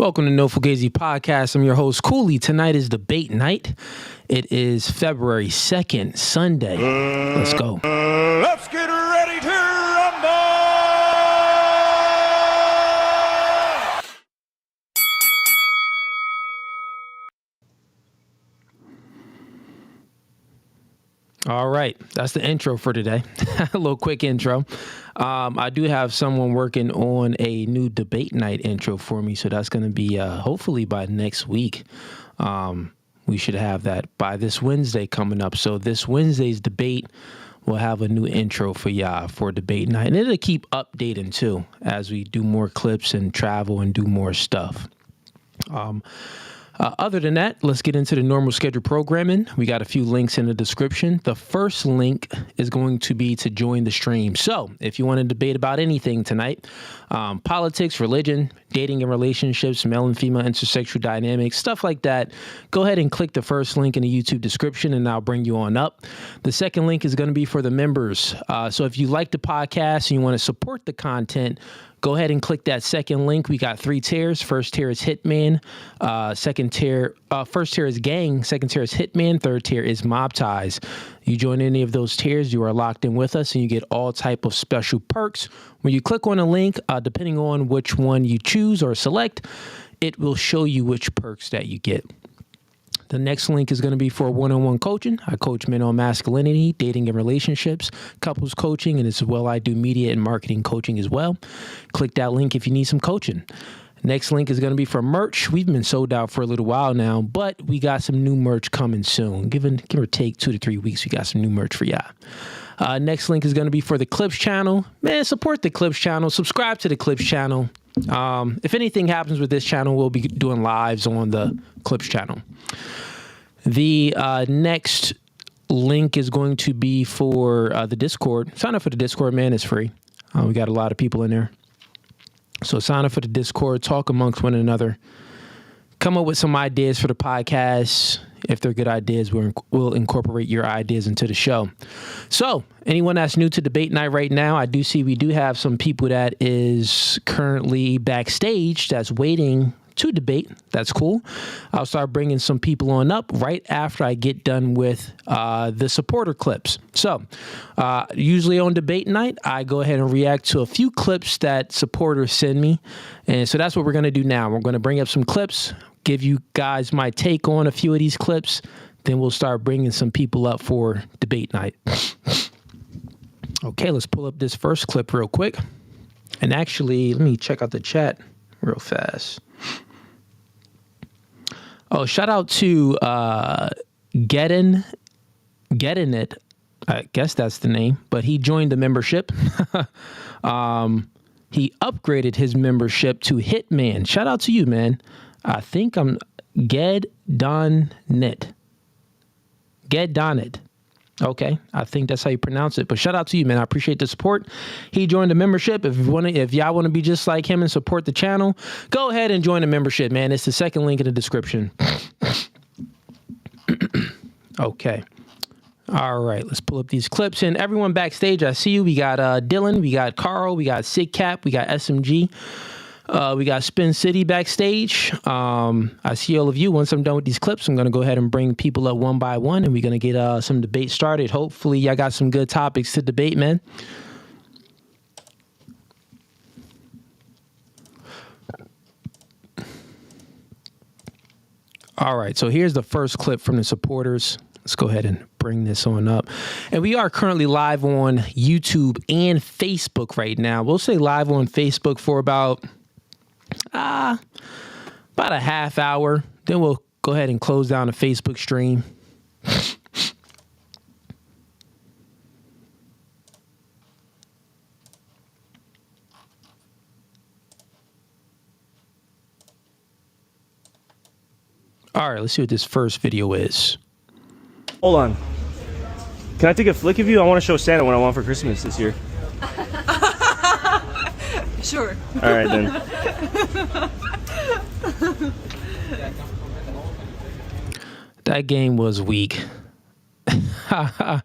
Welcome to No Fugazee Podcast. I'm your host, Cooley. Tonight is debate night. It is February 2nd, Sunday. Let's go. Let's get ready to rumble! All right, that's the intro for today. A little quick intro. I do have someone working on a new debate night intro for me, so that's going to be hopefully by next week. We should have that by this Wednesday coming up. So this Wednesday's debate will have a new intro for y'all for debate night, and it'll keep updating too as we do more clips and travel and do more stuff. Other than that, let's get into the normal scheduled programming. We got a few links in the description. The first link is going to be to join the stream. So if you want to debate about anything tonight, politics, religion, dating and relationships, male and female intersexual dynamics, stuff like that, go ahead and click the first link in the YouTube description and I'll bring you on up. The second link is going to be for the members. So if you like the podcast and you want to support the content, go ahead and click that second link. We got 3 tiers. First tier is Hitman. First tier is Gang. Second tier is Hitman. Third tier is Mob Ties. You join any of those tiers, you are locked in with us, and you get all type of special perks. When you click on a link, depending on which one you choose or select, it will show you which perks that you get. The next link is going to be for one-on-one coaching. I coach men on masculinity, dating and relationships, couples coaching, and as well I do media and marketing coaching as well. Click that link if you need some coaching. Next link is going to be for merch. We've been sold out for a little while now, but we got some new merch coming soon. Give or take 2 to 3 weeks, we got some new merch for y'all. Next link is going to be for the Clips channel. Man, support the Clips channel. Subscribe to the Clips channel. If anything happens with this channel, we'll be doing lives on the Clips channel. The next link is going to be for the Discord. Sign up for the Discord, man. It's free. We got a lot of people in there. So sign up for the Discord, talk amongst one another, come up with some ideas for the podcast. If they're good ideas, we'll incorporate your ideas into the show. So anyone that's new to debate night right now, I do see we do have some people that is currently backstage that's waiting to debate. That's cool. I'll start bringing some people on up right after I get done with the supporter clips. So usually on debate night, I go ahead and react to a few clips that supporters send me. And so that's what we're going to do now. We're going to bring up some clips, give you guys my take on a few of these clips. Then we'll start bringing some people up for debate night. Okay, let's pull up this first clip real quick. And actually, let me check out the chat real fast. Oh, shout out to Getting It. I guess that's the name, but he joined the membership. He upgraded his membership to Hitman. Shout out to you, man. I think I'm Ged Donit. Okay, I think that's how you pronounce it. But shout out to you, man. I appreciate the support. He joined the membership. If y'all want to be just like him and support the channel, go ahead and join the membership, man. It's the second link in the description. Okay. All right, let's pull up these clips. And everyone backstage, I see you. We got Dylan, we got Carl, we got Sig Cap, we got SMG. We got Spin City backstage. I see all of you. Once I'm done with these clips, I'm going to go ahead and bring people up one by one, and we're going to get some debate started. Hopefully, y'all got some good topics to debate, man. All right, so here's the first clip from the supporters. Let's go ahead and bring this on up. And we are currently live on YouTube and Facebook right now. We'll say live on Facebook for about a half hour. Then we'll go ahead and close down the Facebook stream. All right, let's see what this first video is. Hold on. Can I take a flick of you? I want to show Santa what I want for Christmas this year. Sure. All right, then. That game was weak. I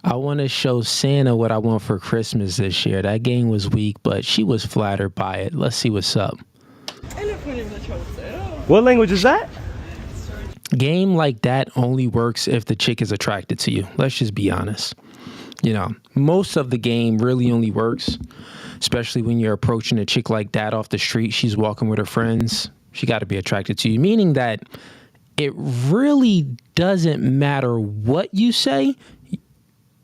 want to show Santa what I want for Christmas this year. That game was weak, but she was flattered by it. Let's see what's up. Eller får ni väl tro också. What language is that? Game like that only works if the chick is attracted to you. Let's just be honest. You know, most of the game really only works, especially when you're approaching a chick like that off the street. She's walking with her friends. She got to be attracted to you, meaning that it really doesn't matter what you say.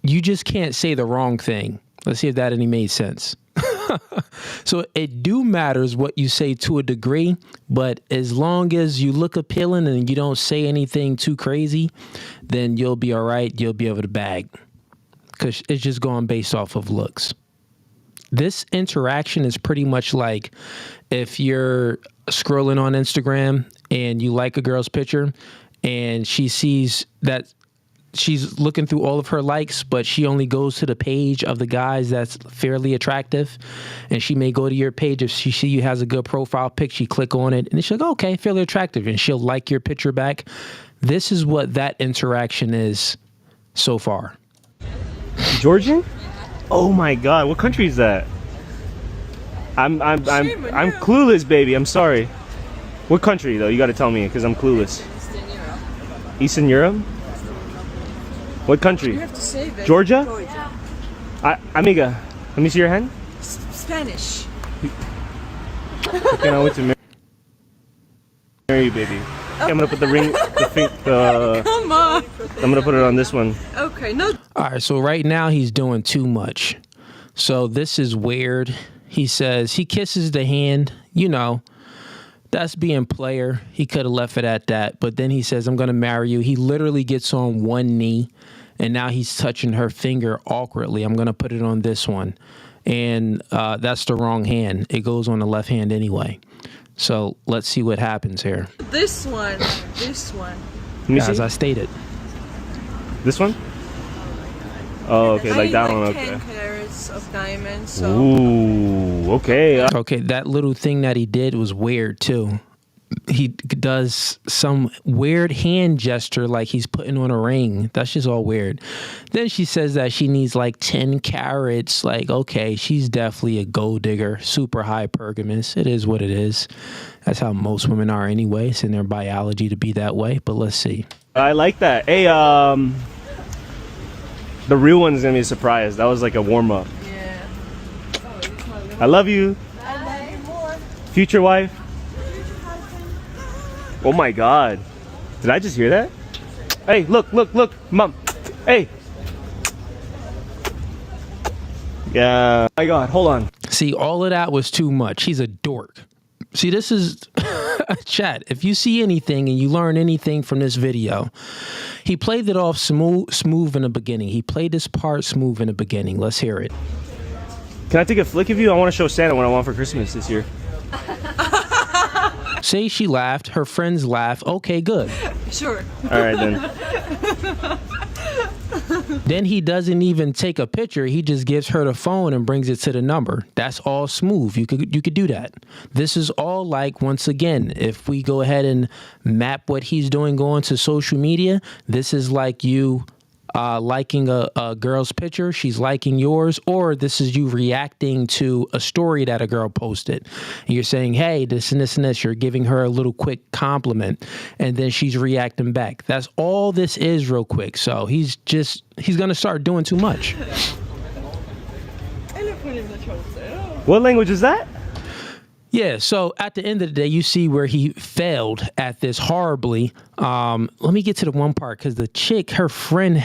You just can't say the wrong thing. Let's see if that any made sense. So it do matters what you say to a degree, but as long as you look appealing and you don't say anything too crazy, then you'll be all right. You'll be able to bag, because it's just going based off of looks. This interaction is pretty much like if you're scrolling on Instagram and you like a girl's picture and she sees that she's looking through all of her likes, but she only goes to the page of the guys that's fairly attractive. And she may go to your page if she see you has a good profile pic, she click on it and she's like, okay, fairly attractive. And she'll like your picture back. This is what that interaction is so far. Georgian? Oh my God, what country is that? I'm clueless, baby. I'm sorry. What country though? You got to tell me because I'm clueless. Eastern Europe. Eastern Europe? What country? You have to say that. Georgia? Georgia. Amiga, let me see your hand. Spanish. I cannot wait to marry you, baby. Okay, I'm gonna put the ring. Come on. I'm gonna put it on this one. Okay, no. All right, so right now he's doing too much. So this is weird. He says he kisses the hand, you know, that's being player. He could have left it at that. But then he says, I'm going to marry you. He literally gets on one knee and now he's touching her finger awkwardly. I'm going to put it on this one. And that's the wrong hand. It goes on the left hand anyway. So let's see what happens here. This one. This one. Let me As see. I stated. This one? Oh, okay, like that one. 10 Okay. carats of diamonds. So. Ooh, okay. Okay, that little thing that he did was weird too. He does some weird hand gesture like he's putting on a ring. That's just all weird. Then she says that she needs like 10 carats. Like, okay, she's definitely a gold digger, super hypergamous. It is what it is. That's how most women are anyway. It's in their biology to be that way. But let's see. I like that. Hey, the real one's gonna be a surprise. That was like a warm up. Yeah. I love you. I love you more. Future wife. Oh my God. Did I just hear that? Hey, look, mom. Hey. Yeah. Oh my God, hold on. See, all of that was too much. He's a dork. See, this is chat. If you see anything and you learn anything from this video, he played it off smooth in the beginning. He played this part smooth in the beginning. Let's hear it. Can I take a flick of you? I want to show Santa what I want for Christmas this year. Say she laughed. Her friends laugh. Okay, good. Sure. All right then. Then he doesn't even take a picture. He just gives her the phone and brings it to the number. That's all smooth. You could do that. This is all like, once again, if we go ahead and map what he's doing going to social media, this is like you liking a girl's picture, she's liking yours, or this is you reacting to a story that a girl posted. And you're saying, hey, this and this and this. You're giving her a little quick compliment, and then she's reacting back. That's all this is real quick. So he's going to start doing too much. What language is that? Yeah, so at the end of the day, you see where he failed at this horribly. Let me get to the one part, because the chick, her friend,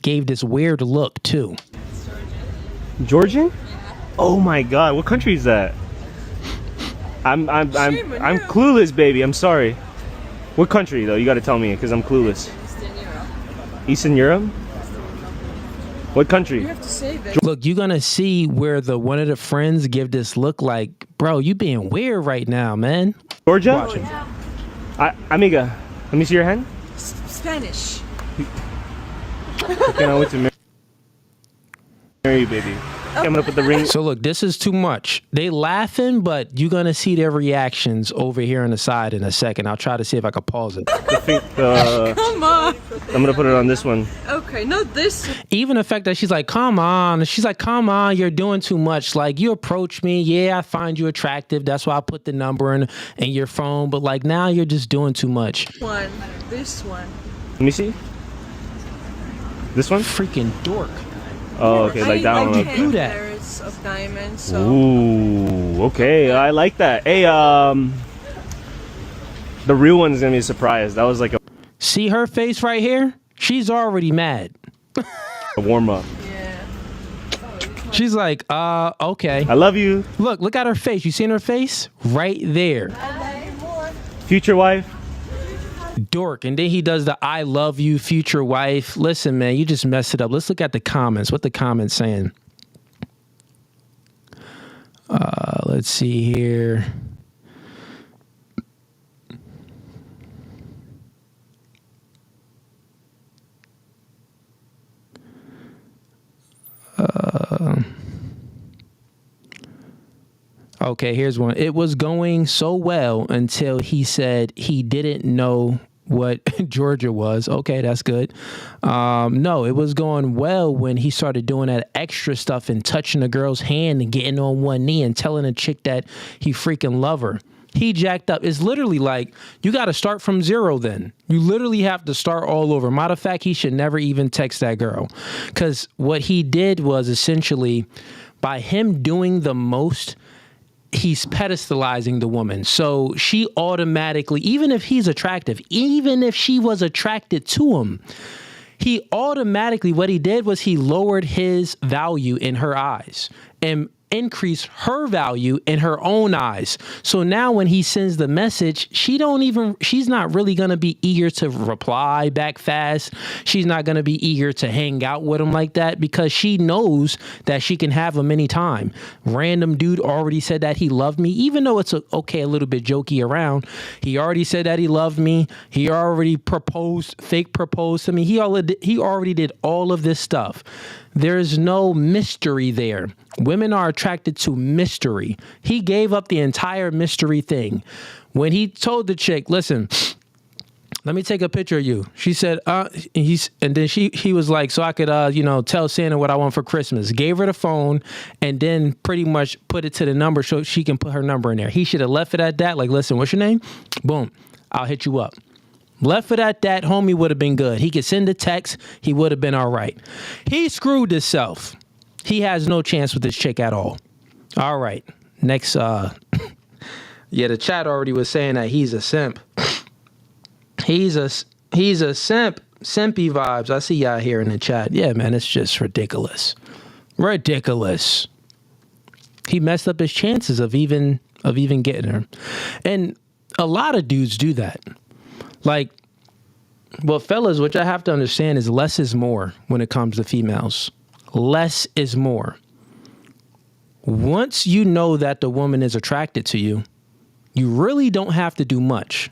gave this weird look too. Georgian? Oh my God, what country is that? I'm clueless, baby. I'm sorry. What country though? You got to tell me because I'm clueless. Eastern Europe. Eastern Europe? What country? You have to say that. Look, you're gonna see where one of the friends give this look like, bro, you being weird right now, man. Georgia? Watch him. Amiga, let me see your hand. Spanish. I cannot wait to marry you, baby. I'm gonna put the ring. So look, this is too much. They laughing, but you're gonna see their reactions over here on the side in a second. I'll try to see if I can pause it. Come on. I'm gonna put it on this one. Okay, not this. Even the fact that she's like, come on. She's like, come on, you're doing too much. Like, you approach me. Yeah, I find you attractive. That's why I put the number in your phone. But like, now you're just doing too much. This one. Let me see. This one? Freaking dork. Oh, okay, like that one. you do that? Pairs of diamonds. So. Ooh, okay, I like that. Hey, the real one is gonna be a surprise. That was like a See her face right here? She's already mad. warm up. Yeah. She's like, okay. I love you, Look at her face. You seen her face? Right there. future wife. Dork. And then he does the I love you, future wife. Listen, man, you just messed it up. Let's look at the comments. What the comments saying? Let's see here. Okay, here's one. It was going so well until he said he didn't know what Georgia was. Okay, that's good. No, it was going well when he started doing that extra stuff and touching a girl's hand and getting on one knee and telling a chick that he freaking love her. He jacked up. It's literally like, you got to start from zero then. You literally have to start all over. Matter of fact, he should never even text that girl. Because what he did was essentially, by him doing the most, he's pedestalizing the woman. So she automatically, even if he's attractive, even if she was attracted to him, he automatically, what he did was he lowered his value in her eyes and increased her value in her own eyes. So now when he sends the message, she's not really going to be eager to reply back fast. She's not going to be eager to hang out with him like that because she knows that she can have him anytime. Random dude already said that he loved me, even though it's a little bit jokey around. He already said that he loved me. He already fake proposed to me. He already did all of this stuff. There's no mystery there. Women are attracted to mystery. He gave up the entire mystery thing. When he told the chick, listen, let me take a picture of you. She said, and then he was like, so I could, tell Santa what I want for Christmas. Gave her the phone and then pretty much put it to the number so she can put her number in there. He should have left it at that. Like, listen, what's your name? Boom. I'll hit you up. Left it at that, homie would have been good. He could send a text. He would have been all right. He screwed himself. He has no chance with this chick at all. All right. Next, yeah, the chat already was saying that he's a simp. He's a simp. Simpy vibes. I see y'all here in the chat. Yeah, man, it's just ridiculous. Ridiculous. He messed up his chances of even getting her. And a lot of dudes do that. Like, well, fellas, what I have to understand is less is more when it comes to females. Less is more. Once you know that the woman is attracted to you, you really don't have to do much.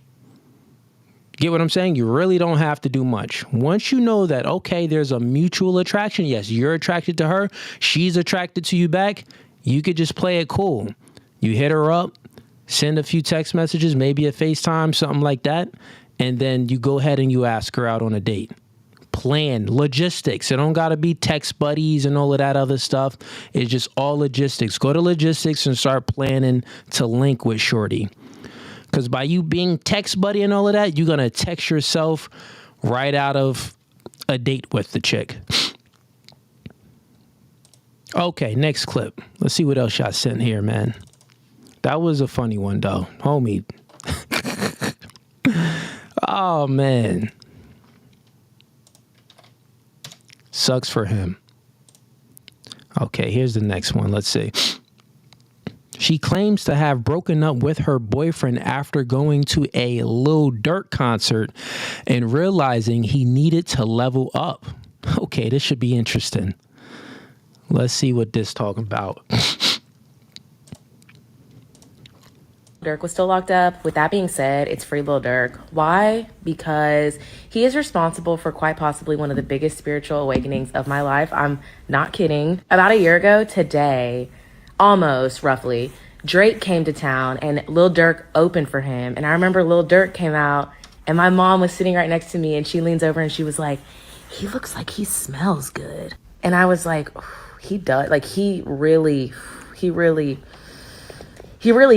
Get what I'm saying? You really don't have to do much. Once you know that, okay, there's a mutual attraction. Yes, you're attracted to her. She's attracted to you back. You could just play it cool. You hit her up, send a few text messages, maybe a FaceTime, something like that. And then you go ahead and you ask her out on a date. Plan logistics. It don't got to be text buddies and all of that other stuff. It's just all logistics. Go to logistics and start planning to link with shorty. Because by you being text buddy and all of that, you're going to text yourself right out of a date with the chick. Okay, next clip. Let's see what else y'all sent here, man. That was a funny one, though. Homie. Oh, man. Sucks for him. Okay, here's the next one. Let's see. She claims to have broken up with her boyfriend after going to a LIL DURK concert and realizing he needed to level up. Okay, this should be interesting. Let's see what this talking about. Durk was still locked up. With that being said, it's free Lil Durk. Why? Because he is responsible for quite possibly one of the biggest spiritual awakenings of my life. I'm not kidding. About a year ago today, almost roughly, Drake came to town and Lil Durk opened for him. And I remember Lil Durk came out and my mom was sitting right next to me and she leans over and she was like, he looks like he smells good. And I was like, he does. Like he really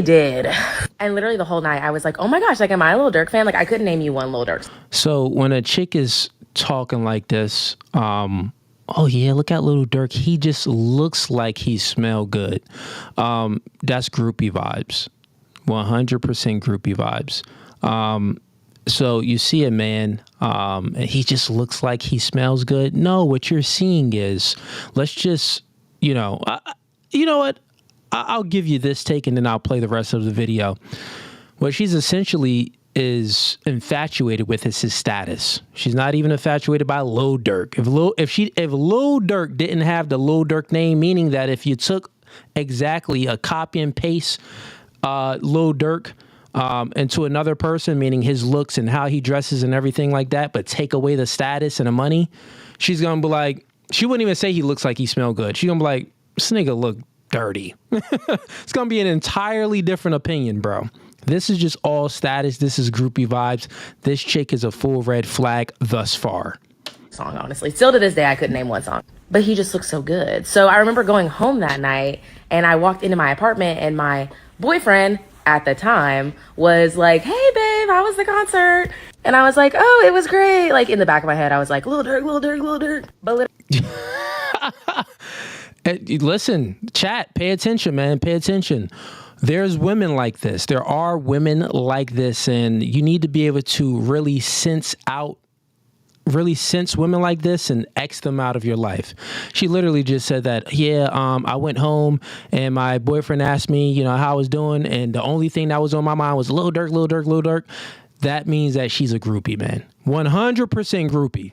did. And literally the whole night I was like, oh my gosh, like, am I a Lil Durk fan? Like I couldn't name you one Lil Durk. So when a chick is talking like this, oh yeah, look at Lil Durk. He just looks like he smell good. That's groupie vibes. 100% groupie vibes. So you see a man, and he just looks like he smells good. No, what you're seeing is, let's just, you know what? I'll give you this take and then I'll play the rest of the video. What she's essentially is infatuated with is his status. She's not even infatuated by Lil Durk. If Lil Durk didn't have the Lil Durk name, meaning that if you took exactly a copy and paste Lil Durk into another person, meaning his looks and how he dresses and everything like that, but take away the status and the money, she's gonna be like, she wouldn't even say he looks like he smelled good. She's gonna be like, this nigga look dirty. It's gonna be an entirely different opinion, bro. This is just all status. This is groupie vibes. This chick is a full red flag thus far. Song, honestly. Still to this day, I couldn't name one song. But he just looks so good. So I remember going home that night and I walked into my apartment and my boyfriend at the time was like, hey babe, how was the concert? And I was like, oh, it was great. Like in the back of my head, I was like, Lil Durk, Lil Durk, Lil Durk. But listen, chat, pay attention, man. Pay attention. There's women like this. There are women like this, and you need to be able to really sense women like this and X them out of your life. She literally just said that, yeah, I went home and my boyfriend asked me, you know, how I was doing, and the only thing that was on my mind was Lil Durk, Lil Durk, Lil Durk. That means that she's a groupie, man. 100% groupie.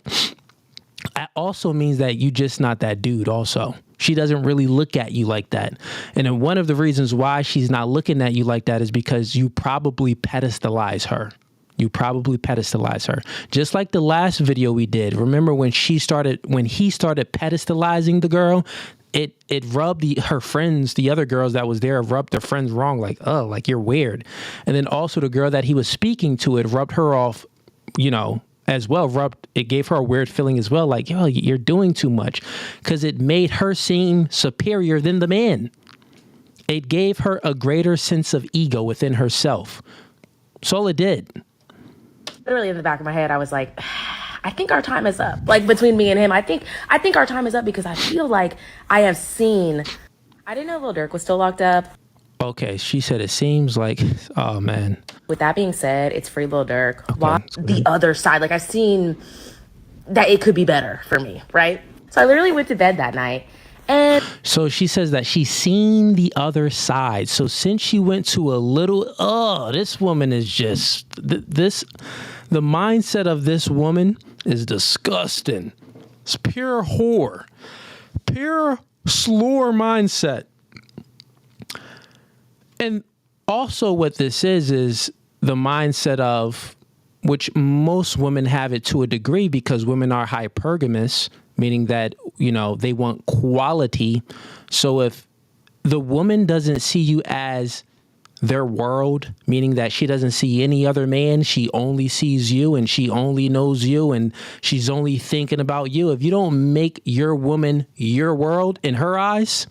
That also means that you just not that dude also. She doesn't really look at you like that. And then one of the reasons why she's not looking at you like that is because you probably pedestalize her. You probably pedestalize her. Just like the last video we did. Remember when he started pedestalizing the girl, it rubbed her friends, the other girls that was there, rubbed their friends wrong, like, oh, like you're weird. And then also the girl that he was speaking to, it rubbed her off, you know, as well. It gave her a weird feeling as well, like, yo, you're doing too much, because it made her seem superior than the man. It gave her a greater sense of ego within herself. That's all it did. Literally in the back of my head, I was like, I think our time is up. Like between me and him, I think our time is up because I feel like I have seen. I didn't know Lil Durk was still locked up. Okay, she said it seems like, oh man. With that being said, it's free Lil Durk. Okay, why the other side? Like I've seen that it could be better for me, right? So I literally went to bed that night. And so she says that she's seen the other side. So since she went to a little, this woman is just, the mindset of this woman is disgusting. It's pure whore. Pure slore mindset. And also what this is the mindset of, which most women have it to a degree because women are hypergamous, meaning that, you know, they want quality. So if the woman doesn't see you as their world, meaning that she doesn't see any other man, she only sees you and she only knows you and she's only thinking about you. If you don't make your woman your world in her eyes,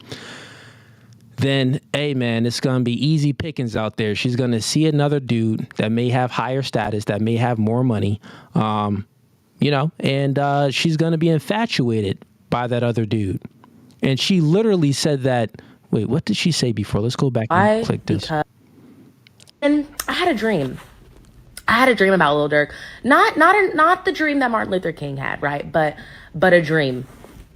then, hey, man, it's going to be easy pickings out there. She's going to see another dude that may have higher status, that may have more money, you know, and she's going to be infatuated by that other dude. And she literally said that, wait, what did she say before? Let's go back and click this. And I had a dream. I had a dream about Lil Durk. Not the dream that Martin Luther King had, right? But a dream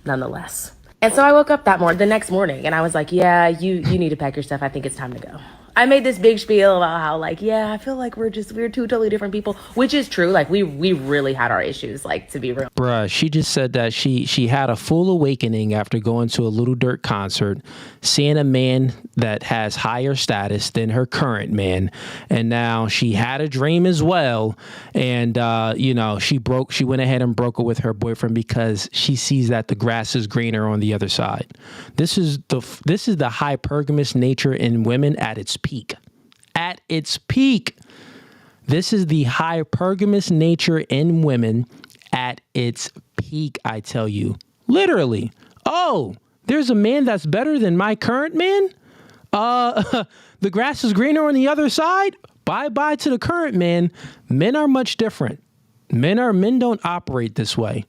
nonetheless. And so I woke up the next morning and I was like, yeah, you need to pack your stuff. I think it's time to go. I made this big spiel about how, like, yeah, I feel like we're two totally different people, which is true. Like we really had our issues, like, to be real. Bruh, she just said that she had a full awakening after going to a Lil Durk concert. seeing a man that has higher status than her current man, and now she had a dream as well, and she went ahead and broke it with her boyfriend because she sees that the grass is greener on the other side. This is the hypergamous nature in women at its peak. At its peak. This is the hypergamous nature in women at its peak, I tell you. Literally. Oh, there's a man that's better than my current man? The grass is greener on the other side? Bye-bye to the current man. Men are much different. Men don't operate this way.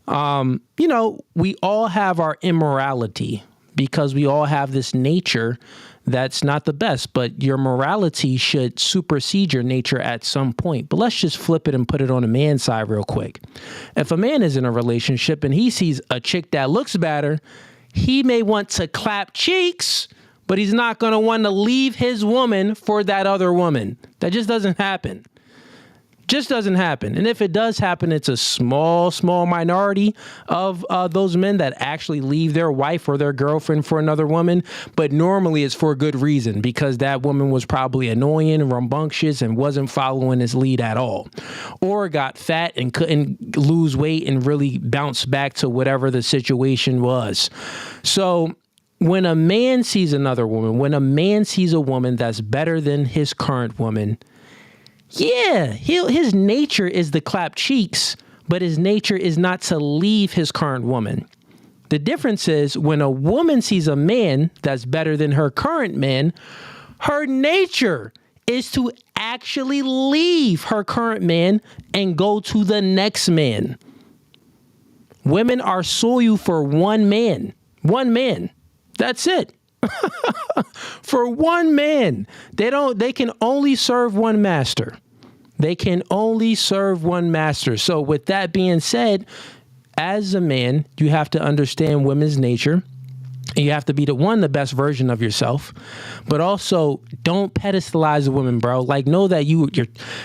We all have our immorality because we all have this nature that's not the best, but your morality should supersede your nature at some point. But let's just flip it and put it on a man's side real quick. If a man is in a relationship and he sees a chick that looks better, he may want to clap cheeks, but he's not going to want to leave his woman for that other woman. That just doesn't happen. Just doesn't happen. And if it does happen, it's a small minority of those men that actually leave their wife or their girlfriend for another woman. But normally it's for a good reason, because that woman was probably annoying, rambunctious, and wasn't following his lead at all. Or got fat and couldn't lose weight and really bounce back to whatever the situation was. So when a man sees another woman, when a man sees a woman that's better than his current woman, yeah, his nature is to clap cheeks, but his nature is not to leave his current woman. The difference is when a woman sees a man that's better than her current man, her nature is to actually leave her current man and go to the next man. Women are soiled for one man. One man. That's it. For one man. They can only serve one master. They can only serve one master. So with that being said, as a man, you have to understand women's nature. And you have to be the best version of yourself, but also don't pedestalize a woman, bro. Like, know that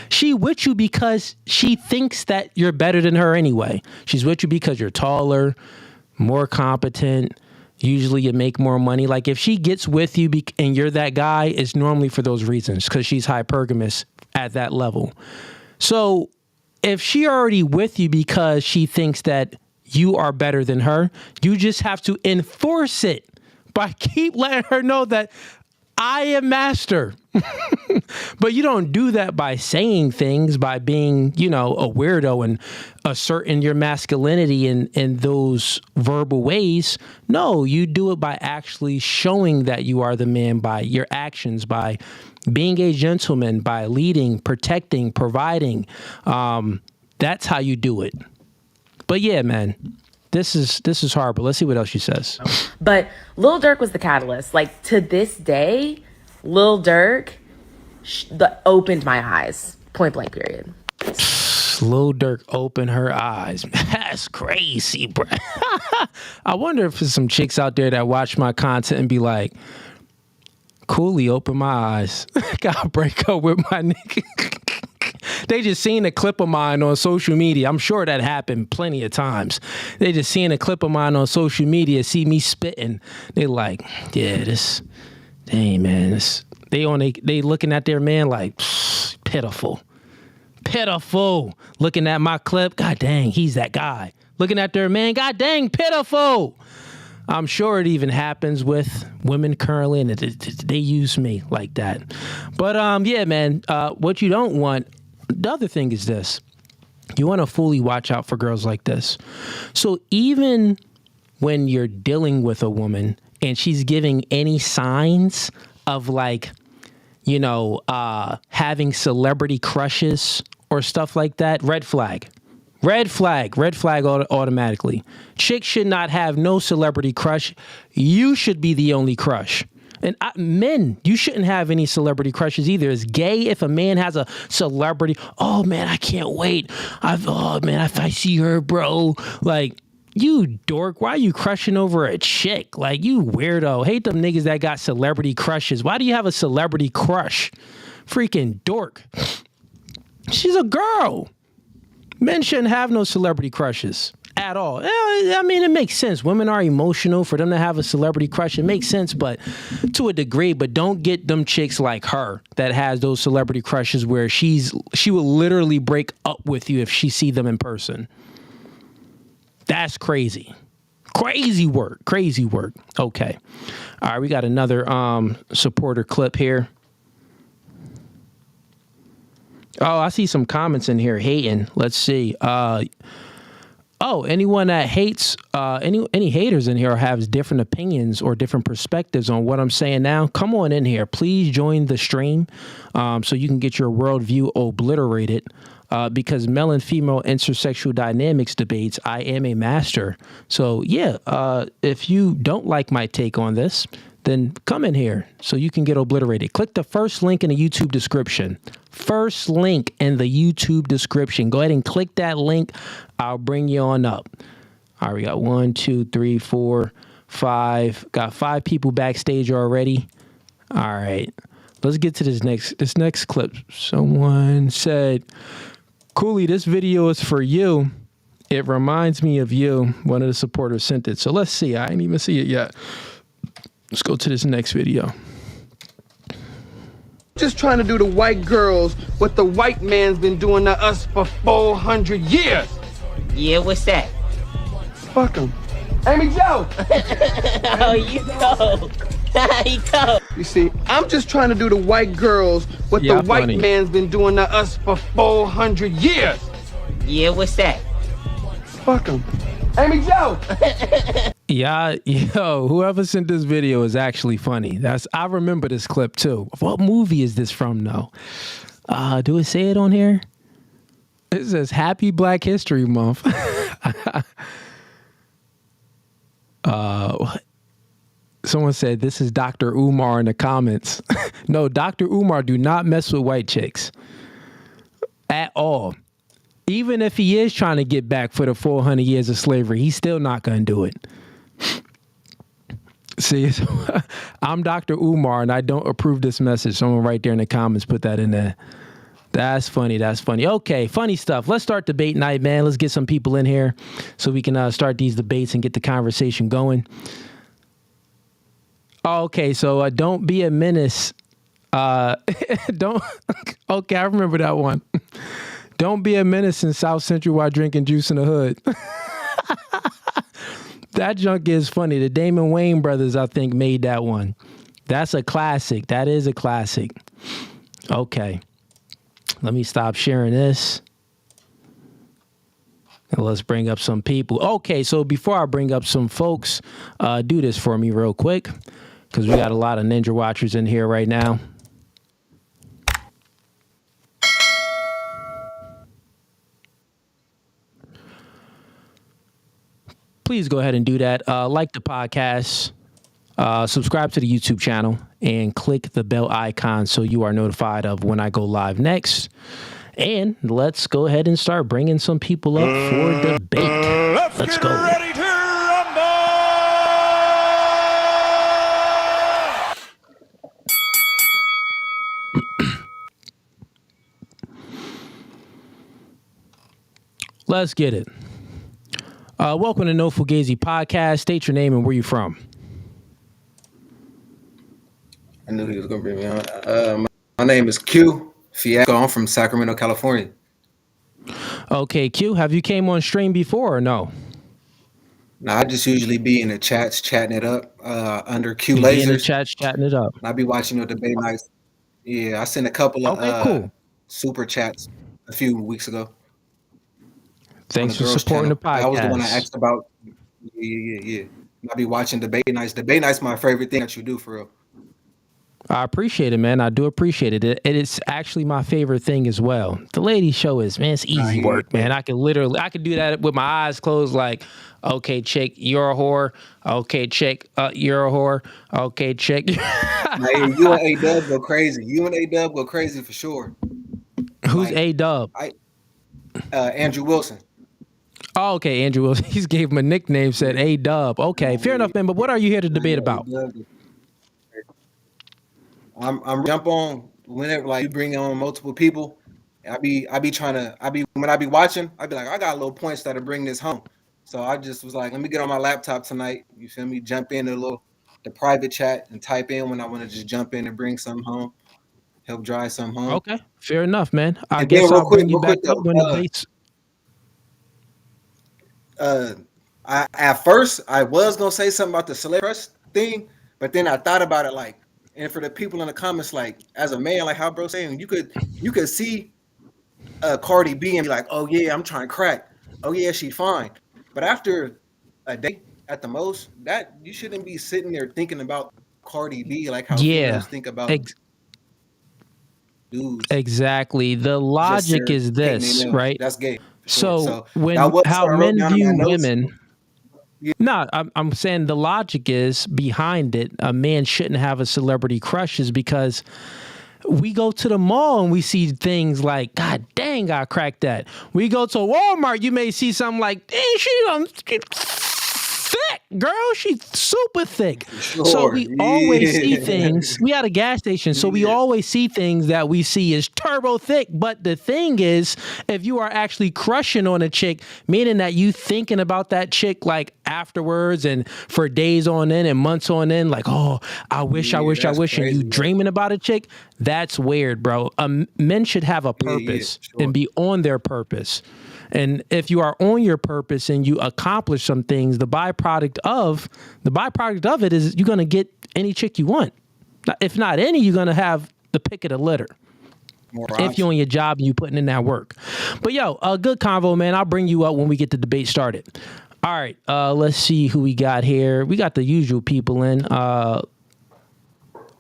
she with you because she thinks that you're better than her anyway. She's with you because you're taller, more competent. Usually you make more money. Like, if she gets with you and you're that guy, it's normally for those reasons, because she's hypergamous at that level. So if she already with you because she thinks that you are better than her, you just have to enforce it by keep letting her know that I am master. But you don't do that by saying things, by being, a weirdo and asserting your masculinity in those verbal ways. No, you do it by actually showing that you are the man by your actions, by being a gentleman, by leading, protecting, providing. That's how you do it. But yeah, man, this is horrible. Let's see what else she says. But Lil Durk was the catalyst. Like, to this day, Lil Durk opened my eyes. Point blank, period. Lil Durk opened her eyes. That's crazy, bro. I wonder if there's some chicks out there that watch my content and be like, Cooley opened my eyes. Gotta break up with my nigga. They just seen a clip of mine on social media. I'm sure that happened plenty of times. They just seen a clip of mine on social media, see me spitting. They like, yeah, dang, man. They looking at their man like, pitiful. Looking at my clip, god dang, he's that guy. Looking at their man, god dang, pitiful. I'm sure it even happens with women currently, and they use me like that. But yeah, man, what you don't want, the other thing is this. You want to fully watch out for girls like this. So even when you're dealing with a woman and she's giving any signs of like, having celebrity crushes or stuff like that, red flag. Red flag automatically. Chicks should not have no celebrity crush. You should be the only crush. And men, you shouldn't have any celebrity crushes either. It's gay if a man has a celebrity. Oh man, I can't wait. If I see her, bro. Like, you dork, why are you crushing over a chick? Like, you weirdo. Hate them niggas that got celebrity crushes. Why do you have a celebrity crush? Freaking dork. She's a girl. Men shouldn't have no celebrity crushes at all. I mean, it makes sense. Women are emotional. For them to have a celebrity crush, it makes sense, but to a degree. But don't get them chicks like her that has those celebrity crushes where she will literally break up with you if she see them in person. That's crazy. Crazy work. Crazy work. Okay. All right, we got another supporter clip here. Oh, I see some comments in here hating. Let's see. Anyone that hates, any haters in here has different opinions or different perspectives on what I'm saying now, come on in here. Please join the stream so you can get your worldview obliterated. Because male and female intersexual dynamics debates, I am a master. So yeah, if you don't like my take on this, then come in here so you can get obliterated. Click the first link in the YouTube description. First link in the YouTube description. Go ahead and click that link. I'll bring you on up. All right, we got 1, 2, 3, 4, 5. Got 5 people backstage already. All right, let's get to this next clip. Someone said, Cooley, this video is for you. It reminds me of you. One of the supporters sent it. So let's see. I didn't even see it yet. Let's go to this next video. Just trying to do to white girls what the white man's been doing to us for 400 years. Yeah, what's that? Fuck him. Amy Joe! Oh, you go. You go. You see, I'm just trying to do to white girls what the white man's been doing to us for 400 years. Yeah, what's that? Fuck him. Amy Joe! Yeah, yo, whoever sent this video is actually funny. I remember this clip too. What movie is this from though? Do it say it on here? It says Happy Black History Month. Someone said this is Dr. Umar in the comments. No, Dr. Umar do not mess with white chicks at all. Even if he is trying to get back for the 400 years of slavery, he's still not going to do it. See, I'm Dr. Umar and I don't approve this message. Someone right there in the comments put that in there. That's funny. That's funny. Okay, funny stuff. Let's start debate night, man. Let's get some people in here so we can start these debates and get the conversation going. Okay, so don't be a menace. Don't. Okay, I remember that one. Don't be a menace in South Central while drinking juice in the hood. That junk is funny. The Damon Wayne brothers, I think, made that one. That's a classic. That is a classic. Okay. Let me stop sharing this. And let's bring up some people. Okay, so before I bring up some folks, do this for me real quick, because we got a lot of Ninja Watchers in here right now. Please go ahead and do that. Like the podcast, subscribe to the YouTube channel, and click the bell icon so you are notified of when I go live next. And let's go ahead and start bringing some people up for debate. Let's go. Ready to rumble! Let's get it. Welcome to No Fugazee Podcast. State your name and where you from. I knew he was going to bring me on. My name is Q Fiasco. I'm from Sacramento, California. Okay, Q, have you came on stream before or no? Now, I just usually be in the chats chatting it up under Q You Lasers. be in the chats chatting it up. And I be watching your debate nights. Yeah, I sent a couple of cool. super chats a few weeks ago. Thanks for supporting the podcast. I was the one I asked about. Yeah. I be watching debate nights. Debate nights my favorite thing that you do, for real. I appreciate it, man. I do appreciate it. It's actually my favorite thing as well. The lady show is, man, it's easy work, man. I could do that with my eyes closed, like, okay, chick, you're a whore. Okay, chick, you're a whore. Okay, chick. Hey, you and A-Dub go crazy. You and A-Dub go crazy for sure. Who's A-Dub? Andrew Wilson. Oh, okay, Andrew Wilson. He gave him a nickname, said A-Dub. Okay, fair enough, man. But what are you here to debate about? I'm jump on whenever, like, you bring on multiple people. When I be watching, I be like, I got little points that'll bring this home. So I just was like, let me get on my laptop tonight. You feel me? Jump in the private chat and type in when I want to just jump in and bring something home, help drive something home. Okay, fair enough, man. I And then guess I'll bring you back up when the though, dates. I at first I was gonna say something about the celebrity crush thing, but then I thought about it like, and for the people in the comments, like as a man, like how bro saying, you could see Cardi B and be like, oh yeah, I'm trying to crack. Oh yeah, she fine. But after a day at the most, that you shouldn't be sitting there thinking about Cardi B like how Yeah, females think about dudes exactly. The just logic there is painting their this, nails. right? That's gay for sure. So So that when was how what I wrote men down in view my notes. women. No, I'm saying the logic is behind it. A man shouldn't have a celebrity crush is because we go to the mall and we see things like, God dang, I cracked that. We go to Walmart, you may see something like, dang, she thick, girl. She's super thick. Sure. So we always see Yeah. things. We at a gas station, so we always see things that we see is turbo thick. But the thing is, if you are actually crushing on a chick, meaning that you thinking about that chick like afterwards and for days on end and months on end, like, oh, I wish, and you dreaming about a chick, that's weird, bro. Men should have a purpose and be on their purpose. And if you are on your purpose and you accomplish some things, the byproduct of it is you're gonna get any chick you want. If not any, you're gonna have the pick of the litter. If you're on your job and you putting in that work. But yo, a good convo, man. I'll bring you up when we get the debate started. All right, let's see who we got here. We got the usual people in.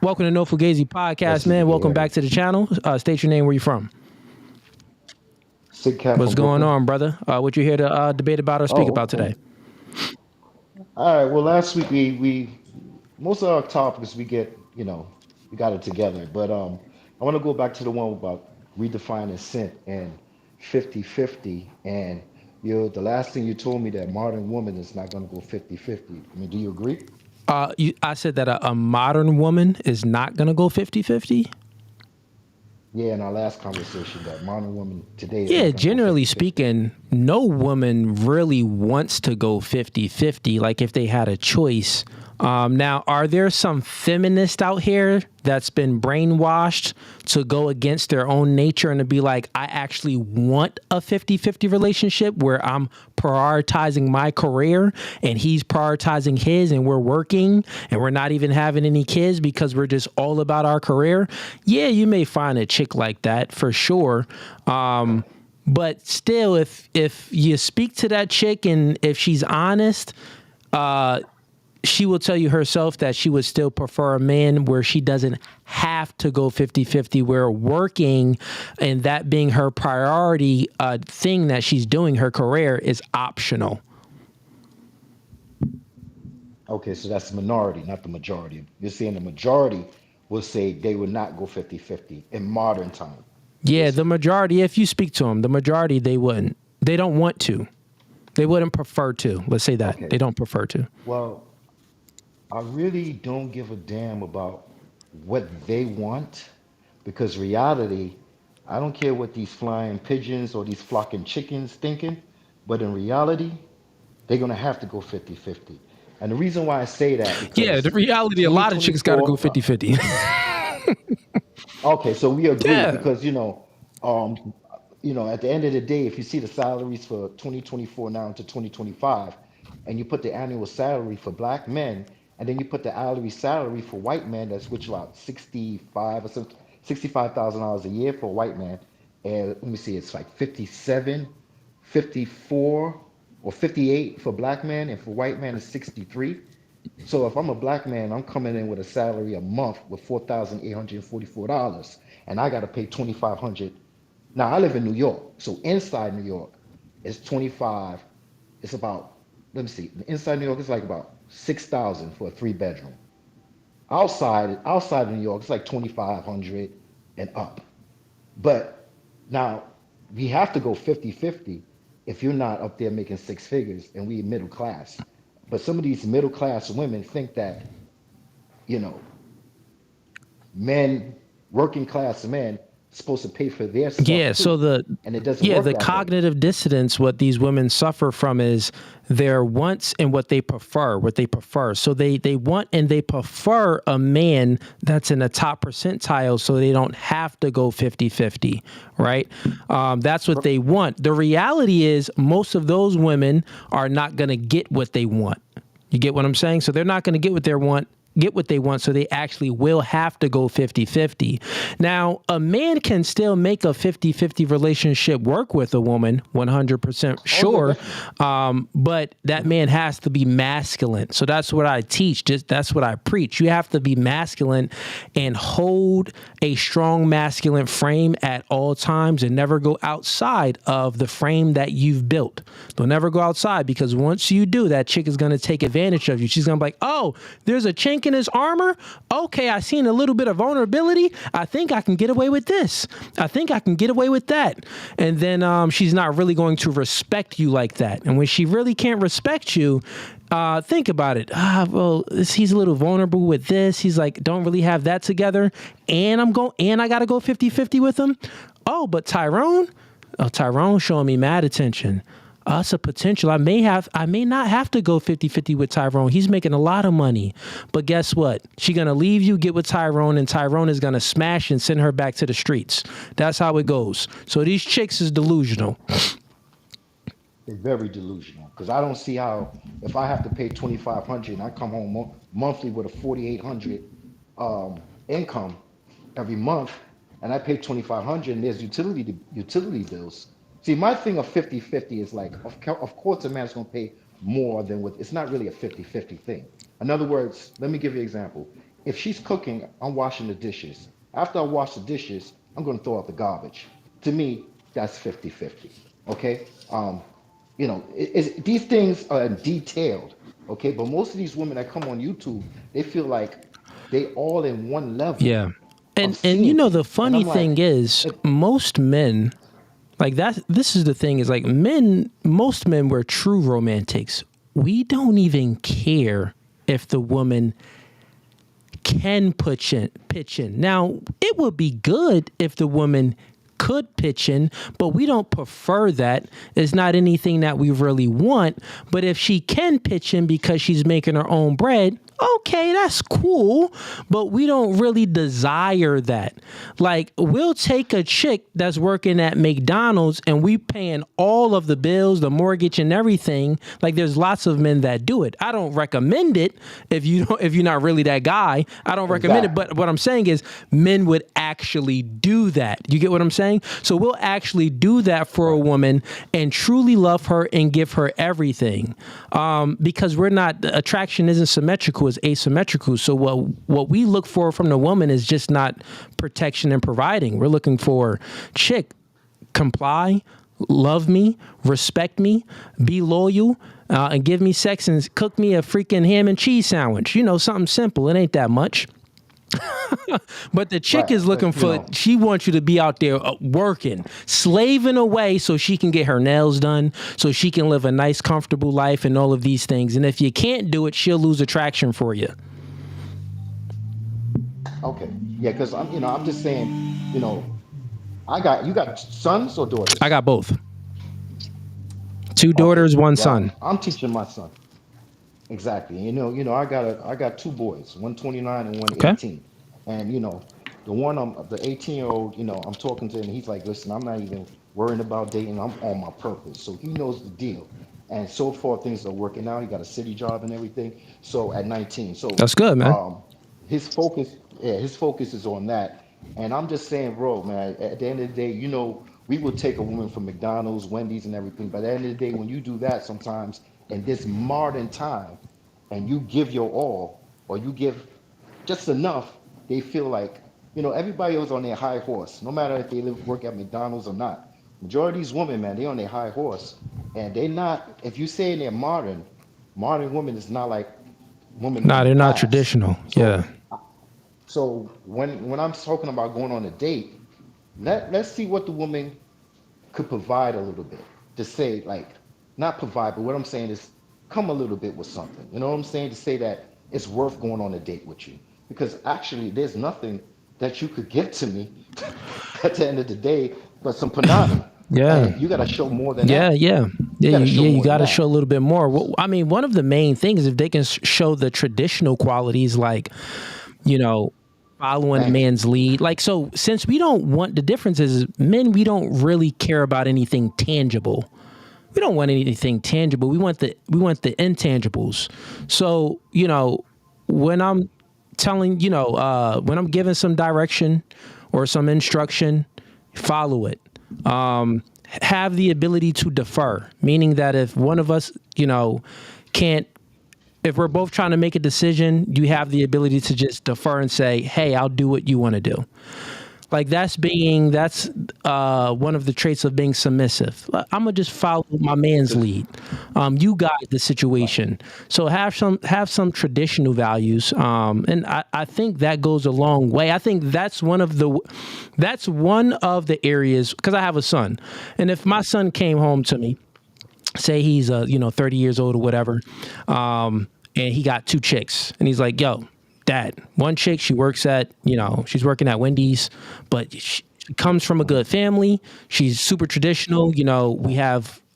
Welcome to No Fugazee Podcast, man. Welcome back to the channel. State your name, where you from. What's going on, brother? What you here to debate about or speak about today? All right. Well, last week we most of our topics we got it together, but I want to go back to the one about redefining sin and 50-50. And the last thing you told me that modern woman is not going to go 50-50. I mean, do you agree? I said that a modern woman is not going to go 50-50. Yeah, in our last conversation, that modern woman today. Yeah, generally speaking, no woman really wants to go 50-50, like if they had a choice. Now, are there some feminists out here that's been brainwashed to go against their own nature and to be like, I actually want a 50-50 relationship where I'm prioritizing my career and he's prioritizing his and we're working and we're not even having any kids because we're just all about our career? Yeah, you may find a chick like that for sure. But still, if you speak to that chick and if she's honest, she will tell you herself that she would still prefer a man where she doesn't have to go 50-50, where working and that being her priority thing that she's doing, her career, is optional. Okay, so that's the minority, not the majority. You're saying the majority will say they would not go 50-50 in modern time. Yeah, the majority, if you speak to them, the majority, they wouldn't. They don't want to. They wouldn't prefer to. Let's say that. Okay. They don't prefer to. Well, I really don't give a damn about what they want, because reality, I don't care what these flying pigeons or these flocking chickens thinking, but in reality, they're going to have to go 50-50. And the reason why I say that, because the reality, a lot of chicks got to go 50-50. Okay, so we agree because, at the end of the day, if you see the salaries for 2024 now to 2025, and you put the annual salary for black men, and then you put the hourly salary for white men, that's which about $65,000 a year for a white man. And let me see, it's like 57, 54, or 58 for black men, and for white men it's 63. So if I'm a black man, I'm coming in with a salary a month with $4,844, and I got to pay $2,500. Now I live in New York, so inside New York is 25. It's about, let me see, inside New York it's like about 6,000 for a 3-bedroom. Outside of New York it's like 2,500 and up. But now we have to go 50-50 if you're not up there making 6 figures and we middle class. But some of these middle class women think that, men, working class men, supposed to pay for their stuff Yeah, too, so and it doesn't work the that way. cognitive dissonance, what these women suffer from is their wants and what they prefer. So they want and they prefer a man that's in the top percentile so they don't have to go 50-50, right? That's what they want. The reality is most of those women are not going to get what they want. You get what I'm saying? So they're not going to get what they want, so they actually will have to go 50-50. Now, a man can still make a 50-50 relationship work with a woman, 100% sure, but that man has to be masculine. So that's what I teach. That's what I preach. You have to be masculine and hold a strong masculine frame at all times and never go outside of the frame that you've built. Don't never go outside, because once you do, that chick is going to take advantage of you. She's going to be like, oh, there's a chink in his armor. Okay, I seen a little bit of vulnerability. I think I can get away with this. I think I can get away with that. And then she's not really going to respect you like that. And when she really can't respect you, think about it. Well, he's a little vulnerable with this. He's like, don't really have that together. And I got to go 50-50 with him. Oh, but Tyrone showing me mad attention. That's a potential. I may not have to go 50-50 with Tyrone. He's making a lot of money. But guess what? She's going to leave you, get with Tyrone, and Tyrone is going to smash and send her back to the streets. That's how it goes. So these chicks is delusional. They're very delusional, because I don't see how, if I have to pay $2,500 and I come home monthly with a $4,800 income every month, and I pay $2,500 and there's utility bills. See, my thing of 50-50 is like, of course a man's going to pay more than what, it's not really a 50-50 thing. In other words, let me give you an example. If she's cooking, I'm washing the dishes. After I wash the dishes, I'm going to throw out the garbage. To me, that's 50-50, okay? These things are detailed, okay? But most of these women that come on YouTube, they feel like they all in one level. Yeah. And the funny thing is, most men, like this is the thing, is like most men were true romantics. We don't even care if the woman can pitch in. Now, it would be good if the woman could pitch in, but we don't prefer that. It's not anything that we really want. But if she can pitch in because she's making her own bread, okay, that's cool, but we don't really desire that. Like, we'll take a chick that's working at McDonald's and we paying all of the bills, the mortgage and everything. Like, there's lots of men that do it. I don't recommend it if you're not really that guy. I don't recommend it, but what I'm saying is men would actually do that. You get what I'm saying? So we'll actually do that for a woman and truly love her and give her everything. Because attraction isn't symmetrical, it's asymmetrical. So what we look for from the woman is just not protection and providing. We're looking for chick, comply, love me, respect me, be loyal, and give me sex and cook me a freaking ham and cheese sandwich. Something simple. It ain't that much. But the chick is looking for, she wants you to be out there working, slaving away so she can get her nails done, so she can live a nice, comfortable life and all of these things. And if you can't do it, she'll lose attraction for you. Okay. Yeah, because I'm just saying, you got sons or daughters? I got both. Two daughters, one son. I'm teaching my son. Exactly. I got two boys, one 29 and one 18. And the one the 18-year-old, I'm talking to him, and he's like, listen, I'm not even worrying about dating. I'm on my purpose. So he knows the deal. And so far things are working out. He got a city job and everything. So at 19. So that's good, man. His focus is on that. And I'm just saying, bro, man, at the end of the day, we will take a woman from McDonald's, Wendy's and everything. But at the end of the day, when you do that sometimes in this modern time, and you give your all, or you give just enough, they feel like, everybody was on their high horse, no matter if they work at McDonald's or not. Majority of these women, man, they on their high horse, and they're not, if you say they're modern women is not like women. Nah, they're not traditional. Yeah. So when I'm talking about going on a date, let's see what the woman could provide a little bit, to say, like, not provide, but what I'm saying is come a little bit with something. You know what I'm saying? To say that it's worth going on a date with you. Because actually there's nothing that you could give to me at the end of the day, but some panani. Yeah. And you got to show more than Yeah, that. yeah, you got to show a that. little bit more. Well, I mean, one of the main things, if they can show the traditional qualities, like, you know, following a Thank you. man's lead. Like, so since we don't want, the difference is men, we don't really care about anything tangible. We don't want anything tangible. We want the intangibles. So, you know, when I'm telling, you know, when I'm giving some direction or some instruction, follow it. Have the ability to defer, meaning that if one of us, you know, can't, if we're both trying to make a decision, you have the ability to just defer and say, hey, I'll do what you want to do. Like that's one of the traits of being submissive. I'm gonna just follow my man's lead. You guide the situation. So have some traditional values. And I think that goes a long way. I think that's one of the areas, because I have a son. And if my son came home to me, say he's 30 years old or whatever, and he got 2 chicks, and he's like, yo, Dad, one chick, she works at, she's working at Wendy's, but she comes from a good family. She's super traditional.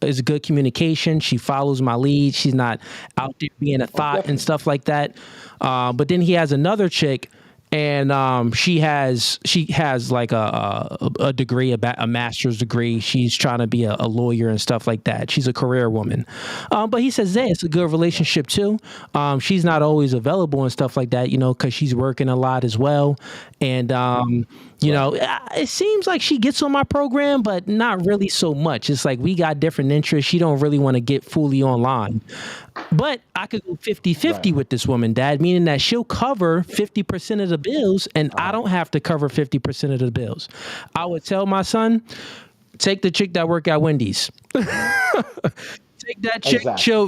Is a good communication. She follows my lead. She's not out there being a thought and stuff like that. But then he has another chick, and she has like a degree, a master's degree. She's trying to be a lawyer and stuff like that. She's a career woman. But he says, hey, it's a good relationship too. She's not always available and stuff like that, because she's working a lot as well. And, it seems like she gets on my program, but not really so much. It's like we got different interests. She don't really want to get fully online. But I could go 50-50 with this woman, Dad, meaning that she'll cover 50% of the bills, and I don't have to cover 50% of the bills. I would tell my son, take the chick that work at Wendy's. Take that chick.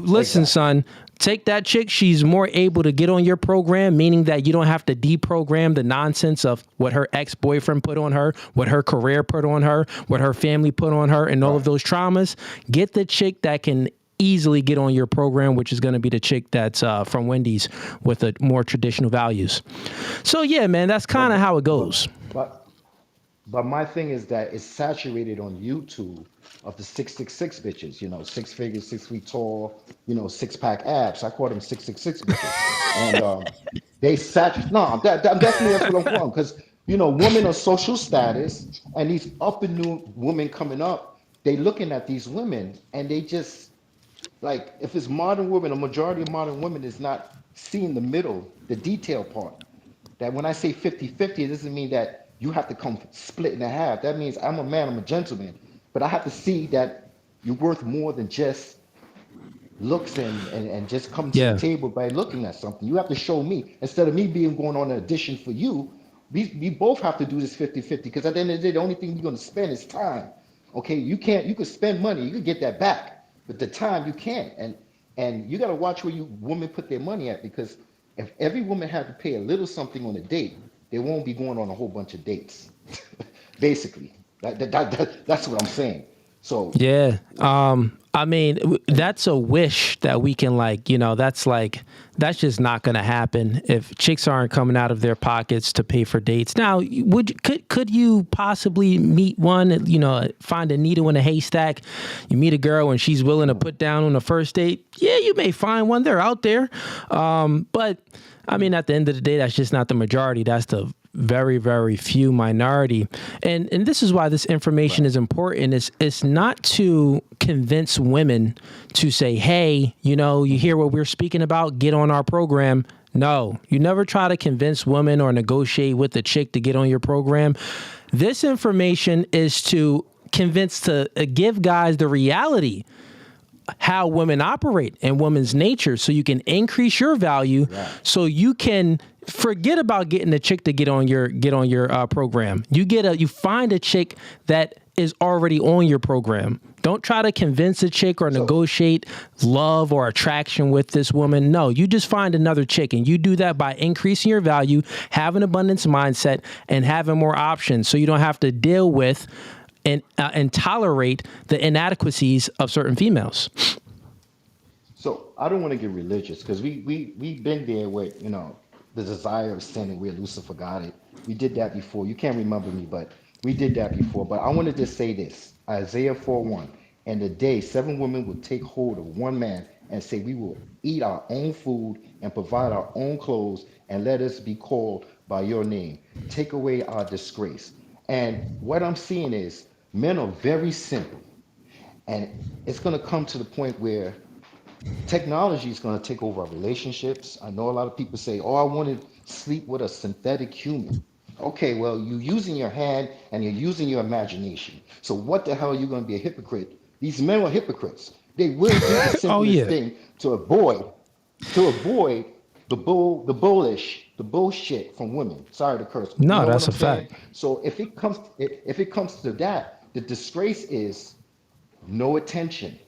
Listen, son, take that chick. She's more able to get on your program, meaning that you don't have to deprogram the nonsense of what her ex-boyfriend put on her, what her career put on her, what her family put on her, and all of those traumas. Get the chick that can easily get on your program, which is going to be the chick that's from Wendy's with a more traditional values. So yeah, man, that's kind of how it goes. But my thing is that it's saturated on YouTube of the 666 bitches, 6 figures, 6 feet tall, 6-pack abs. I call them 666 bitches. And they saturate. No, I'm definitely that's what I'm calling, because women of social status and these up and new women coming up, they looking at these women and they just, like, if it's modern women, a majority of modern women is not seeing the middle, the detail part. That when I say 50-50, it doesn't mean that you have to come split in half. That means I'm a man, I'm a gentleman. But I have to see that you're worth more than just looks and just come to the table by looking at something. You have to show me. Instead of me going on an audition for you, we both have to do this 50-50, because at the end of the day, the only thing you're going to spend is time. Okay, you could spend money, you could get that back. But the time you can't, and you got to watch where you women put their money at, because if every woman had to pay a little something on a date, they won't be going on a whole bunch of dates. Basically, that's what I'm saying. So yeah, I mean, that's a wish that we can that's just not going to happen if chicks aren't coming out of their pockets to pay for dates. Now, could you possibly meet one, find a needle in a haystack? You meet a girl and she's willing to put down on a first date. Yeah, you may find one. They're out there. But I mean, at the end of the day, that's just not the majority. That's the very, very few minority. And this is why this information is important. It's not to convince women to say, hey, you hear what we're speaking about, get on our program. No, you never try to convince women or negotiate with a chick to get on your program. This information is to give guys the reality how women operate and women's nature, so you can increase your value, so you can forget about getting a chick to get on your program. You find a chick that is already on your program. Don't try to convince a chick or negotiate love or attraction with this woman. No, you just find another chick, and you do that by increasing your value, have an abundance mindset, and having more options, so you don't have to deal with and tolerate the inadequacies of certain females. So I don't want to get religious, because we been there where the desire of sin and where Lucifer got it. We did that before. You can't remember me, but we did that before. But I want to just say this, Isaiah 4:1. And the day 7 women will take hold of one man and say, we will eat our own food and provide our own clothes and let us be called by your name. Take away our disgrace. And what I'm seeing is men are very simple. And it's going to come to the point where technology is going to take over our relationships. I know a lot of people say, oh, I want to sleep with a synthetic human. Okay, well, you're using your hand and you're using your imagination. So what the hell are you going to be a hypocrite? These men are hypocrites. They will do the simplest thing to avoid the bullshit from women. Sorry to curse. No, that's a fact. So if it comes to that, the disgrace is no attention,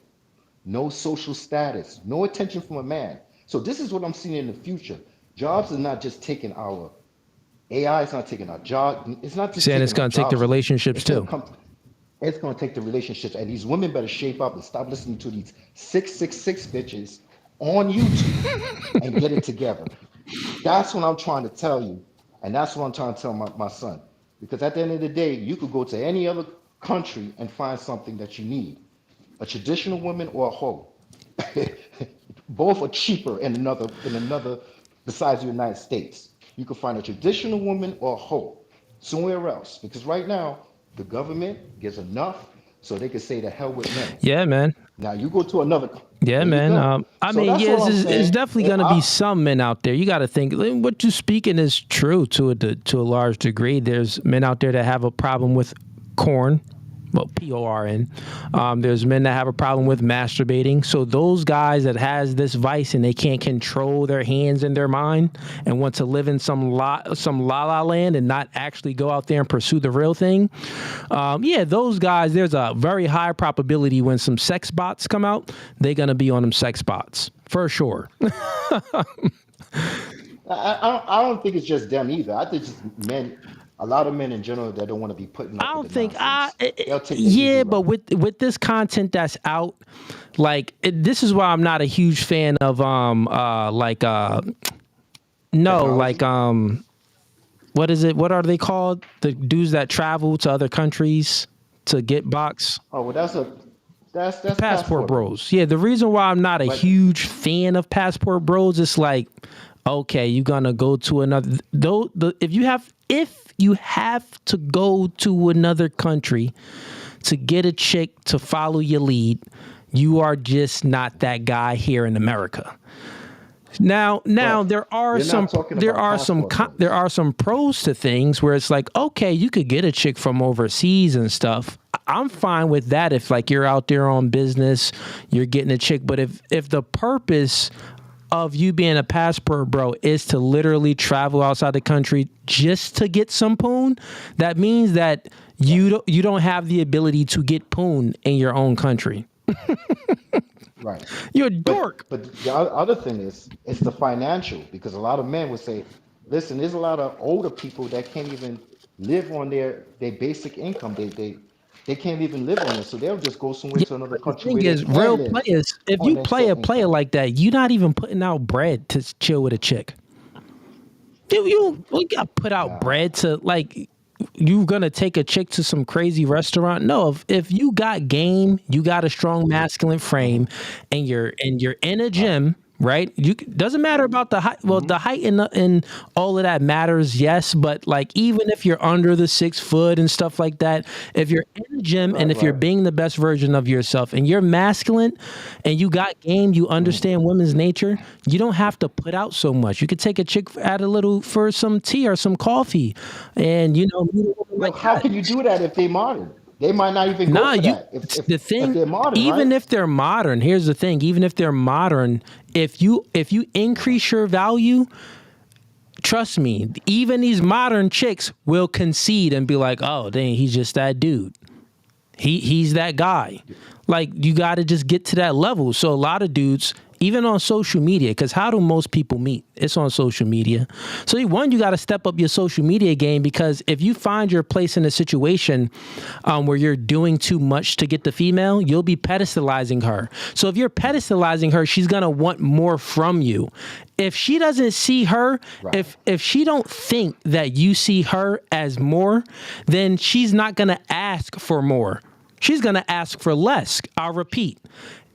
no social status, no attention from a man. So this is what I'm seeing in the future. Jobs is not just taking our AI, it's not taking our job. It's not just saying it's going to take the relationships too. It's going to take the relationships, and these women better shape up and stop listening to these 666 bitches on YouTube and get it together. That's what I'm trying to tell you, and that's what I'm trying to tell my son. Because at the end of the day, you could go to any other country and find something that you need, a traditional woman or a hoe. Both are cheaper in another besides the United States. You can find a traditional woman or a hoe somewhere else, because right now the government gives enough so they can say the hell with men. Yeah, man. Now you go to another. Yeah, man. I mean, it's definitely going to be some men out there. You got to think what you're speaking is true to a large degree. There's men out there that have a problem with corn. Well, PORN. There's men that have a problem with masturbating. So those guys that has this vice and they can't control their hands and their mind and want to live in some la la land and not actually go out there and pursue the real thing. Yeah, those guys, there's a very high probability when some sex bots come out, they're going to be on them sex bots for sure. I don't think it's just them either. I think it's men. A lot of men in general that don't want to be putting up. I don't think but with this content that's out, like this is why I'm not a huge fan of what is it? What are they called? The dudes that travel to other countries to get box. Oh, well, that's passport bros. Yeah, the reason why I'm not a huge fan of passport bros is like, okay, you're gonna go to another. If you have to go to another country to get a chick to follow your lead, you are just not that guy here in America. Now there are some pros to things where it's like, okay, you could get a chick from overseas and stuff. I'm fine with that if like you're out there on business, you're getting a chick. But if the purpose of you being a passport bro is to literally travel outside the country just to get some poon, that means that you don't have the ability to get poon in your own country. Right. You're a dork. But the other thing is, it's the financial, because a lot of men would say, listen, there's a lot of older people that can't even live on their basic income. They can't even live on it, so they'll just go somewhere to another country. The thing is, real players, if you play a player like that, you're not even putting out bread to chill with a chick. You got to put out bread to, like, you gonna take a chick to some crazy restaurant? No, if you got game, you got a strong masculine frame, and you're in a gym. Right? Doesn't matter about the height. Well, the height and all of that matters, yes. But like, even if you're under the 6 foot and stuff like that, if you're in the gym and if you're being the best version of yourself and you're masculine and you got game, you understand women's nature, you don't have to put out so much. You could take a chick for some tea or some coffee, and like, how can you do that if they modern? They might not even go for that. If they're modern, even if they're modern, here's the thing. Even if they're modern, if you increase your value, trust me, even these modern chicks will concede and be like, oh, dang, he's just that dude. He's that guy. Like, you got to just get to that level. So a lot of dudes, even on social media, because how do most people meet? It's on social media. So one, you got to step up your social media game, because if you find your place in a situation where you're doing too much to get the female, you'll be pedestalizing her. So if you're pedestalizing her, she's going to want more from you. if she doesn't see her, Right. if she don't think that you see her as more, then she's not going to ask for more. She's going to ask for less. I'll repeat.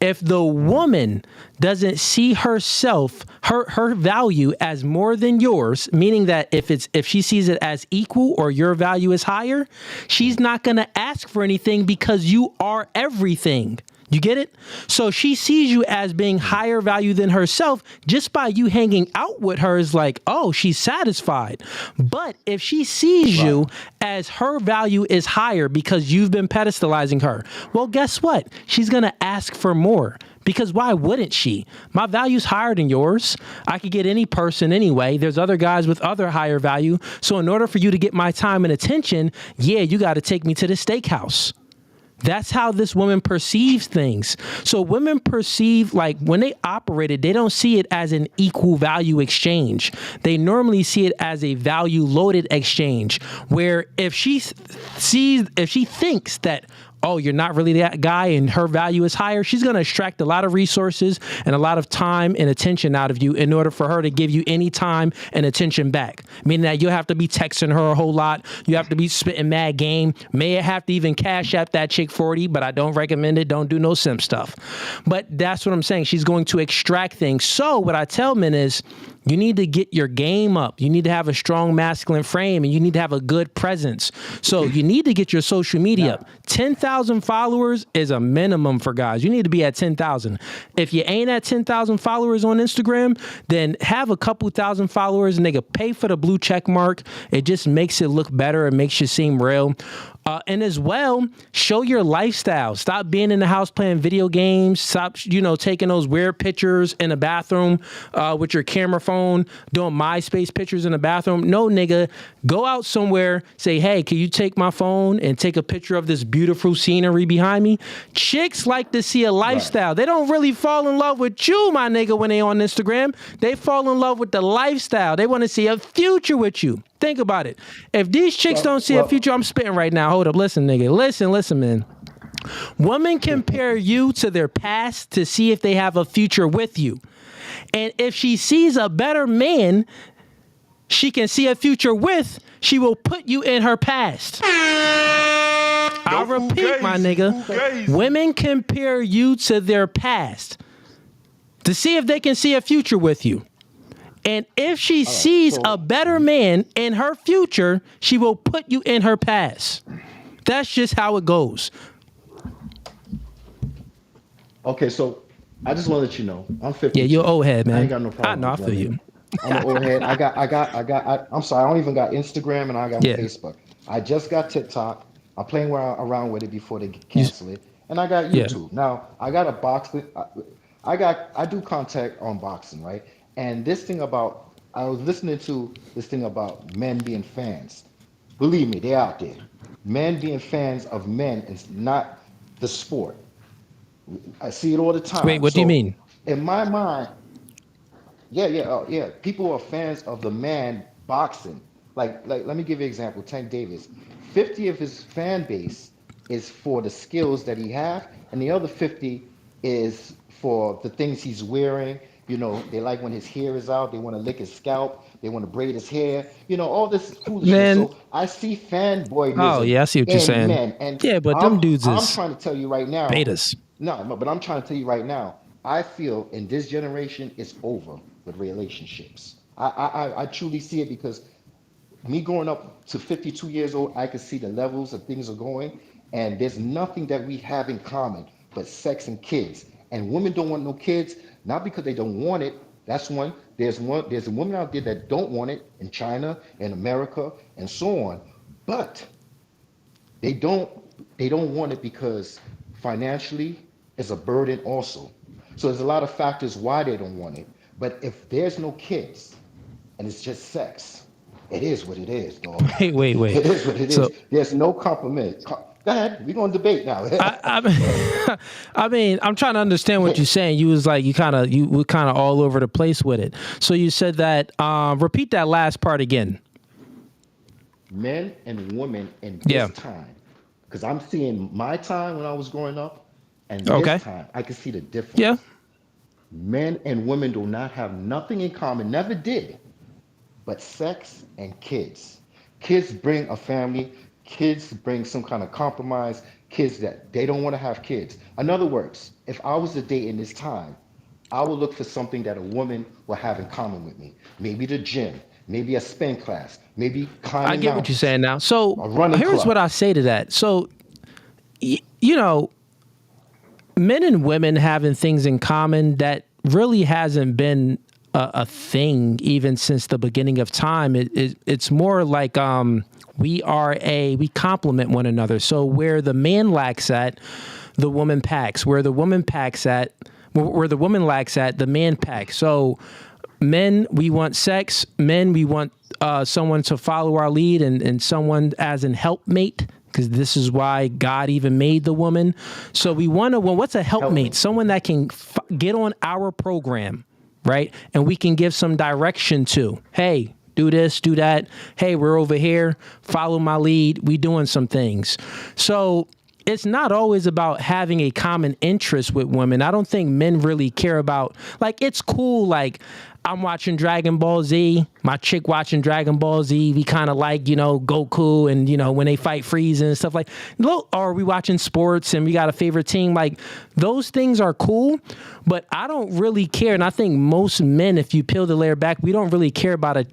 If the woman doesn't see herself, her value as more than yours, meaning that if she sees it as equal or your value is higher, she's not going to ask for anything because you are everything. You get it? So she sees you as being higher value than herself. Just by you hanging out with her is like, oh, she's satisfied. But if she sees you as her value is higher because you've been pedestalizing her, well, guess what? She's going to ask for more. Because why wouldn't she? My value's higher than yours. I could get any person anyway. There's other guys with other higher value. So in order for you to get my time and attention, yeah, you got to take me to the steakhouse. That's how this woman perceives things. So women perceive, like, when they operate it, they don't see it as an equal value exchange. They normally see it as a value loaded exchange, where if she thinks that, oh, you're not really that guy and her value is higher, she's going to extract a lot of resources and a lot of time and attention out of you in order for her to give you any time and attention back. Meaning that you'll have to be texting her a whole lot. You have to be spitting mad game. May have to even cash app that chick 40, but I don't recommend it. Don't do no simp stuff. But that's what I'm saying. She's going to extract things. So what I tell men is, you need to get your game up. You need to have a strong masculine frame, and you need to have a good presence. So you need to get your social media up. 10,000 followers is a minimum for guys. You need to be at 10,000. If you ain't at 10,000 followers on Instagram, then have a couple thousand followers, and they could pay for the blue check mark. It just makes it look better. It makes you seem real. And as well, show your lifestyle. Stop being in the house playing video games. Stop, taking those weird pictures in the bathroom with your camera phone, doing MySpace pictures in the bathroom. No, nigga, go out somewhere. Say, hey, can you take my phone and take a picture of this beautiful scenery behind me? Chicks like to see a lifestyle. Right. They don't really fall in love with you, my nigga, when they on Instagram. They fall in love with the lifestyle. They want to see a future with you. Think about it. If these chicks don't see a future, I'm spitting right now. Hold up. Listen, nigga. Listen, man. Women compare you to their past to see if they have a future with you. And if she sees a better man she can see a future with, she will put you in her past. I'll repeat, my nigga. Women compare you to their past to see if they can see a future with you. And if she sees a better man in her future, she will put you in her past. That's just how it goes. Okay, so I just want to let you know, I'm 50. Yeah, you're an old head, man. I ain't got no problem. I know, I feel you. I'm an old head. I'm sorry, I don't even got Instagram and I got Facebook. I just got TikTok. I'm playing around with it before they cancel it. And I got YouTube. Now, I got a boxing. I do contact on boxing, right? And I was listening to this thing about men being fans. Believe me, they're out there. Men being fans of men is not the sport. I see it all the time. Wait, what do you mean? In my mind, yeah. People are fans of the man boxing. Like, let me give you an example. Tank Davis, 50 of his fan base is for the skills that he have, and the other 50 is for the things he's wearing. They like when his hair is out. They want to lick his scalp. They want to braid his hair. All this foolishness. Man. So I see fanboyism. Oh, yeah, I see what you're saying. Men. And yeah, but them dudes I'm is trying to tell you right now. betas. No, but I'm trying to tell you right now. I feel in this generation it's over with relationships. I truly see it because me growing up to 52 years old, I can see the levels of things are going, and there's nothing that we have in common but sex and kids. And women don't want no kids, not because they don't want it. That's one. There's a woman out there that don't want it in China, in America, and so on. But they don't want it because financially it's a burden also. So there's a lot of factors why they don't want it. But if there's no kids and it's just sex, it is what it is, dog. Wait. It is what it is. There's no compromise. Go ahead. We're going to debate now. I mean, I'm trying to understand what you're saying. You was like, you were kind of all over the place with it. So you said that, repeat that last part again. Men and women in this time. Because I'm seeing my time when I was growing up and this time, I can see the difference. Yeah. Men and women do not have nothing in common, never did, but sex and kids. Kids bring a family, kids bring some kind of compromise, kids that they don't want to have kids. In other words, if I was to date in this time, I would look for something that a woman will have in common with me. Maybe the gym, maybe a spin class, maybe climbing I get what you're mountains, saying now. So a running here's club. what I say to that. So, you know, men and women having things in common, that really hasn't been a thing even since the beginning of time. It's more like we complement one another. So where the man lacks at, the woman packs. Where the woman lacks at, the man packs. So men, we want sex. Men, we want someone to follow our lead and someone as an helpmate, because this is why God even made the woman. So we want to, well, what's a helpmate? Someone that can get on our program, right? And we can give some direction to, hey, do this, do that. Hey, we're over here. Follow my lead. We doing some things. So it's not always about having a common interest with women. I don't think men really care about, like, it's cool. Like, I'm watching Dragon Ball Z, my chick watching Dragon Ball Z. We kind of like, you know, Goku and, you know, when they fight Frieza and stuff like, or we watching sports and we got a favorite team. Like, those things are cool, but I don't really care. And I think most men, if you peel the layer back, we don't really care about a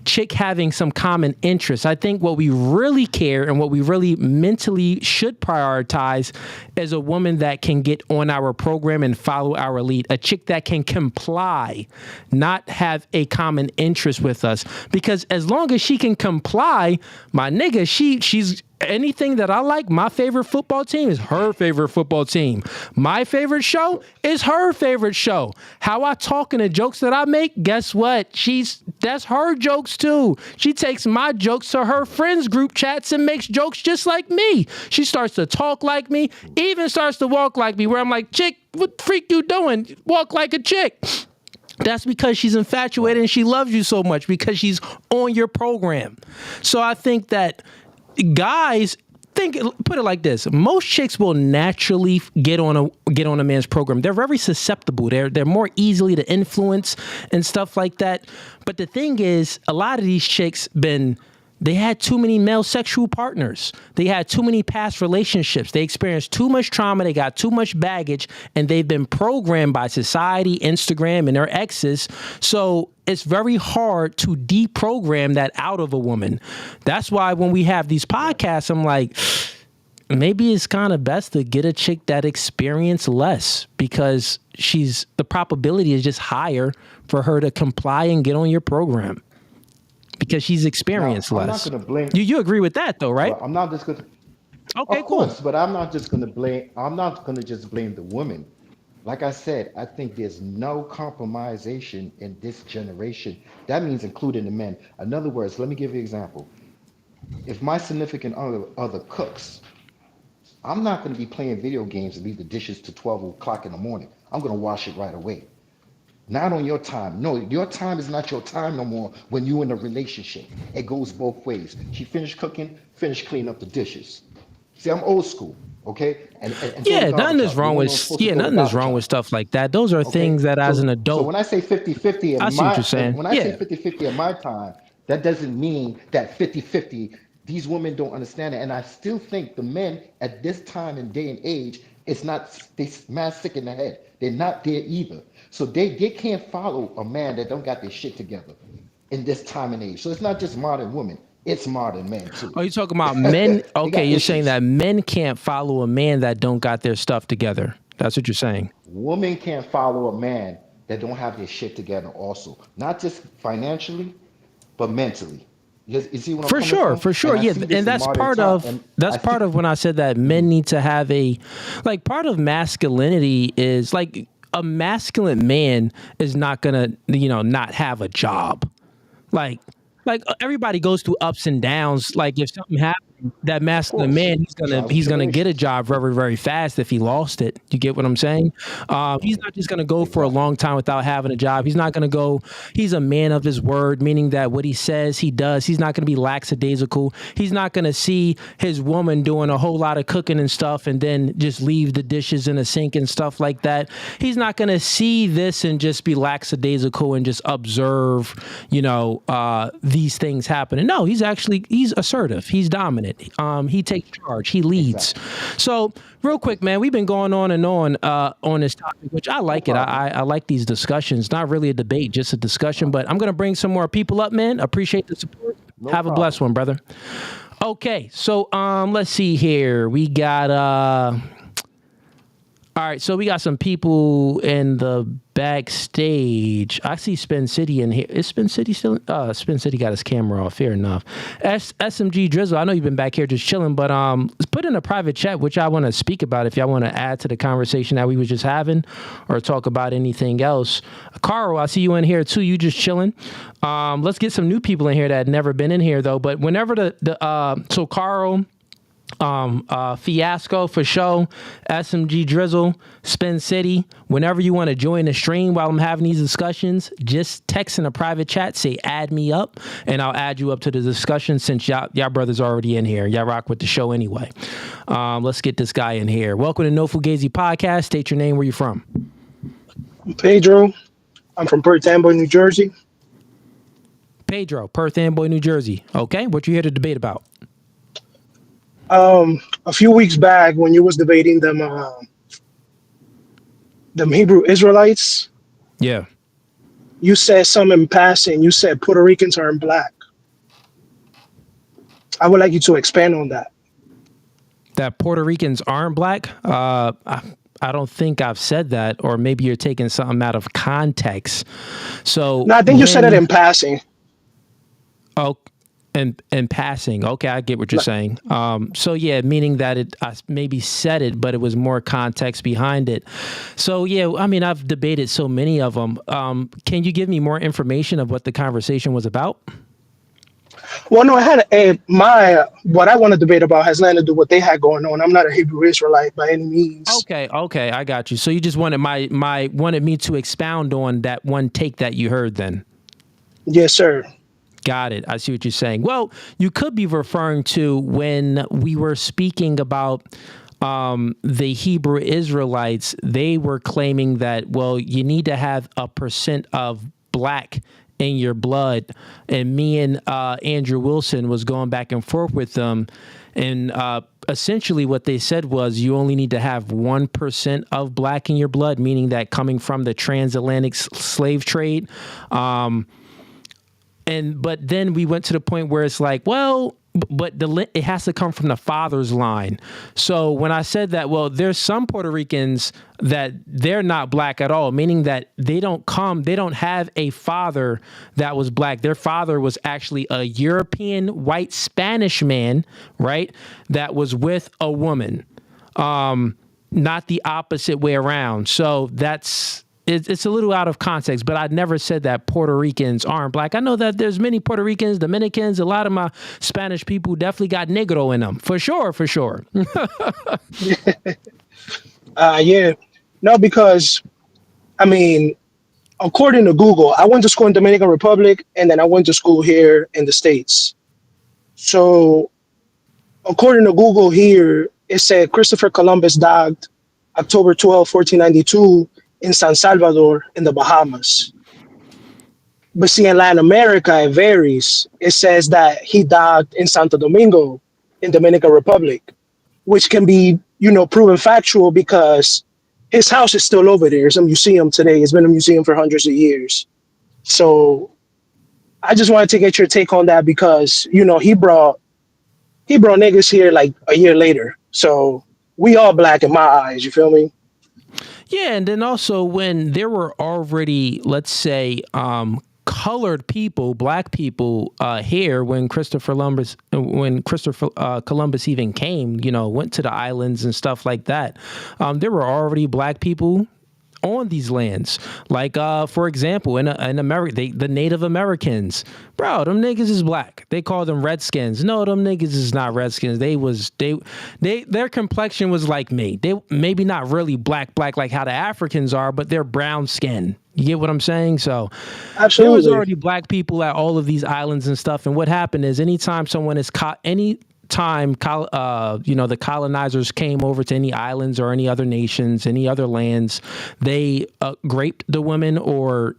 chick having some common interests. I think what we really care and what we really mentally should prioritize is a woman that can get on our program and follow our lead. A chick that can comply, not have a common interest with us. Because as long as she can comply, my nigga, she's anything that I like. My favorite football team is her favorite football team. My favorite show is her favorite show. How I talk and the jokes that I make, guess what? That's her jokes too. She takes my jokes to her friends group chats and makes jokes just like me. She starts to talk like me, even starts to walk like me, where I'm like, chick, what the freak you doing? Walk like a chick. That's because she's infatuated and she loves you so much because she's on your program. So I think that guys, put it like this: most chicks will naturally get on a man's program. They're very susceptible. They're more easily to influence and stuff like that. But the thing is, a lot of these chicks they had too many male sexual partners. They had too many past relationships. They experienced too much trauma. They got too much baggage, and they've been programmed by society, Instagram, and their exes. So it's very hard to deprogram that out of a woman. That's why when we have these podcasts, I'm like, maybe it's kind of best to get a chick that experienced less, because the probability is just higher for her to comply and get on your program, because she's experienced less. I'm not going to blame you. agree with that though, right? Well, I'm not just going to. Okay, Of cool. course, but I'm not just going to blame. I'm not going to just blame the woman. Like I said, I think there's no compromisation in this generation. That means including the men. In other words, let me give you an example. If my significant other cooks, I'm not going to be playing video games and leave the dishes to 12 o'clock in the morning. I'm going to wash it right away. Not on your time. No, your time is not your time no more when you're in a relationship. It goes both ways. She finished cooking, finished cleaning up the dishes. See, I'm old school, okay? And yeah, nothing is wrong with stuff like that. Those are things that as an adult. So when I say 50-50 I see what you're saying. when I say 50-50 in my time, that doesn't mean that 50-50, these women don't understand it. And I still think the men at this time and day and age, they mad sick in the head. They're not there either. So they can't follow a man that don't got their shit together in this time and age. So it's not just modern women, it's modern men too. Oh, you're talking about men? Okay, you're saying that men can't follow a man that don't got their stuff together. That's what you're saying. Women can't follow a man that don't have their shit together also. Not just financially, but mentally. You see what I'm For coming sure, from? for sure. Yeah, and that's part of when I said that men need to have part of masculinity is like a masculine man is not gonna, not have a job. Like everybody goes through ups and downs. Like if something happens, that masculine man, he's gonna get a job very, very fast if he lost it. You get what I'm saying? He's not just gonna go for a long time without having a job. He's not gonna go. He's a man of his word, meaning that what he says, he does. He's not gonna be lackadaisical. He's not gonna see his woman doing a whole lot of cooking and stuff and then just leave the dishes in the sink and stuff like that. He's not gonna see this and just be lackadaisical and just observe, these things happening. No, he's assertive. He's dominant. He takes charge. He leads. Exactly. So real quick, man, we've been going on and on this topic, which I like it. I like these discussions. Not really a debate, just a discussion, but I'm going to bring some more people up, man. Appreciate the support. Have a blessed one, brother. Okay. So, let's see here. We got, all right. So we got some people in the backstage. I see Spin City in here. Is Spin City still? Spin City got his camera off. Fair enough. SMG Drizzle. I know you've been back here just chilling, but put in a private chat, which I want to speak about if y'all want to add to the conversation that we was just having, or talk about anything else. Carl, I see you in here too. You just chilling. Let's get some new people in here that had never been in here though. But whenever so Carl. Fiasco for show, SMG Drizzle, Spin City. Whenever you want to join the stream while I'm having these discussions, just text in a private chat, say add me up, and I'll add you up to the discussion since y'all brothers already in here. Y'all rock with the show anyway. Let's get this guy in here. Welcome to No Fugazee Podcast. State your name, where you from? Pedro. I'm from Perth Amboy, New Jersey. Pedro, Perth Amboy, New Jersey. Okay, what you here to debate about? A few weeks back when you was debating them Hebrew Israelites, yeah, you said something in passing. You said Puerto Ricans aren't black. I would like you to expand on that. That Puerto Ricans aren't black? I don't think I've said that, or maybe you're taking something out of context. So no, I think you said it in passing. Oh. In passing. Okay, I get what you're saying. So yeah, meaning that I maybe said it, but it was more context behind it. So yeah, I mean, I've debated so many of them. Can you give me more information of what the conversation was about? Well, no, I had what I want to debate about has nothing to do with what they had going on. I'm not a Hebrew Israelite by any means. Okay, I got you. So you just wanted wanted me to expound on that one take that you heard then? Yes, sir. Got it. I see what you're saying. Well, you could be referring to when we were speaking about the Hebrew Israelites. They were claiming that, well, you need to have a % of black in your blood. And me and Andrew Wilson was going back and forth with them. And essentially what they said was you only need to have 1% of black in your blood, meaning that coming from the transatlantic slave trade. But then we went to the point where it's like, well, but it has to come from the father's line. So when I said that, well, there's some Puerto Ricans that they're not black at all, meaning that they don't have a father that was black. Their father was actually a European white Spanish man, right? That was with a woman, not the opposite way around. So it's a little out of context, but I never said that Puerto Ricans aren't black. I know that there's many Puerto Ricans, Dominicans, a lot of my Spanish people definitely got negro in them. For sure. Yeah. No, because, I mean, according to Google, I went to school in Dominican Republic, and then I went to school here in the States. So, according to Google here, it said Christopher Columbus died October 12, 1492, in San Salvador in the Bahamas. But see, in Latin America, it varies. It says that he died in Santo Domingo in Dominican Republic, which can be, proven factual because his house is still over there. It's a museum today. It's been a museum for hundreds of years. So I just wanted to get your take on that because, he brought niggas here like a year later. So we all black in my eyes, you feel me? Yeah, and then also when there were already, let's say, colored people, black people here when Christopher Columbus even came, went to the islands and stuff like that, there were already black people on these lands. Like, for example, in America, the Native Americans, bro, them niggas is black. They call them Redskins. No, them niggas is not Redskins. Their complexion was like me. They maybe not really black like how the Africans are, but they're brown skin. You get what I'm saying? So Absolutely. There was already black people at all of these islands and stuff. And what happened is anytime someone is caught, the colonizers came over to any islands or any other nations, any other lands, they raped the women or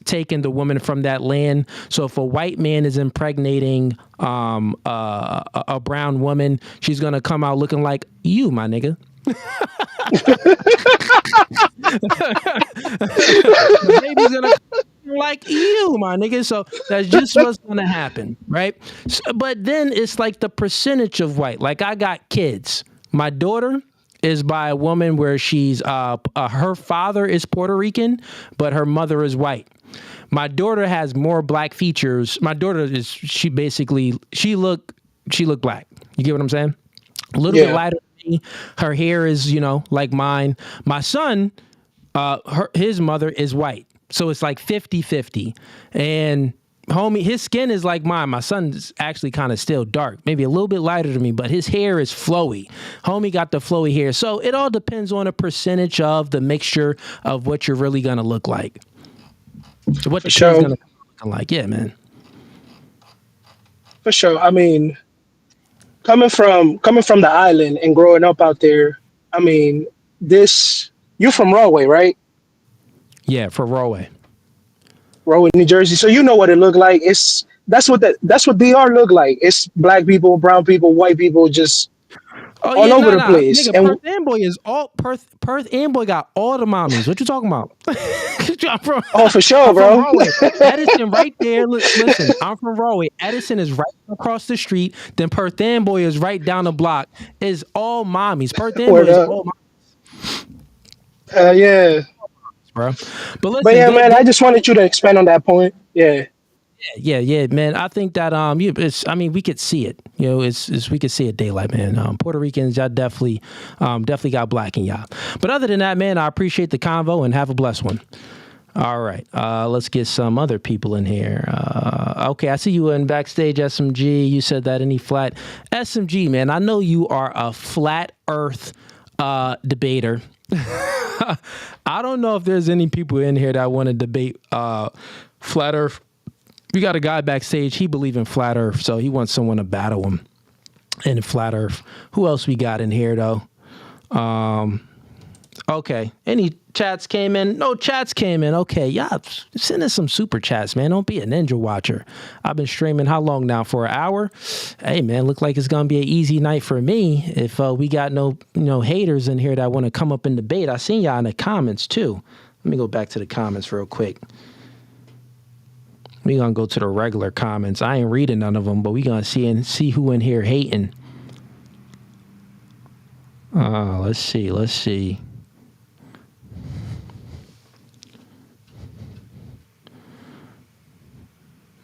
taken the woman from that land. So if a white man is impregnating a brown woman, she's going to come out looking like you, my nigga. The baby's gonna like you, my nigga. So that's just what's gonna happen, right? But then it's like the percentage of white. Like I got kids. My daughter is by a woman where she's her father is Puerto Rican, but her mother is white. My daughter has more black features. My daughter she look black. You get what I'm saying? A little bit lighter. Her hair is, like mine. My son, his mother is white. So it's like 50-50. And homie, his skin is like mine. My son's actually kind of still dark, maybe a little bit lighter than me, but his hair is flowy. Homie got the flowy hair. So it all depends on a percentage of the mixture of what you're really going to look like. What the show's going to look like. Yeah, man. For sure. I mean, coming from the island and growing up out there, I mean, you're from Rahway, right? Yeah, for Rahway, New Jersey. So you know what it looked like. That's what DR look like. It's black people, brown people, white people, just all over the place. Nigga, and Perth Amboy is all Perth Amboy got all the mommies. What you talking about? For sure, bro. Edison right there. Listen, I'm from Rahway. Edison is right across the street. Then Perth Amboy is right down the block. Is all mommies. Perth Amboy is all mommies. Yeah. Bro. But listen, man, I just wanted you to expand on that point. Yeah, man. I think that we could see it. We could see it daylight, man. Puerto Ricans, y'all definitely got black in y'all. But other than that, man, I appreciate the convo and have a blessed one. All right, let's get some other people in here. Okay, I see you in backstage, SMG. You said that any flat SMG, man. I know you are a flat Earth debater. I don't know if there's any people in here that want to debate flat Earth. We got a guy backstage. He believes in flat Earth, so he wants someone to battle him in flat Earth. Who else we got in here though? Okay. Any chats came in? No chats came in. Okay, y'all send us some super chats, man. Don't be a ninja watcher. I've been streaming how long now? For an hour? Hey, man, look like it's gonna be an easy night for me if we got no haters in here that want to come up and debate. I seen y'all in the comments too. Let me go back to the comments real quick. We gonna go to the regular comments. I ain't reading none of them, but we gonna see who in here hating. Let's see.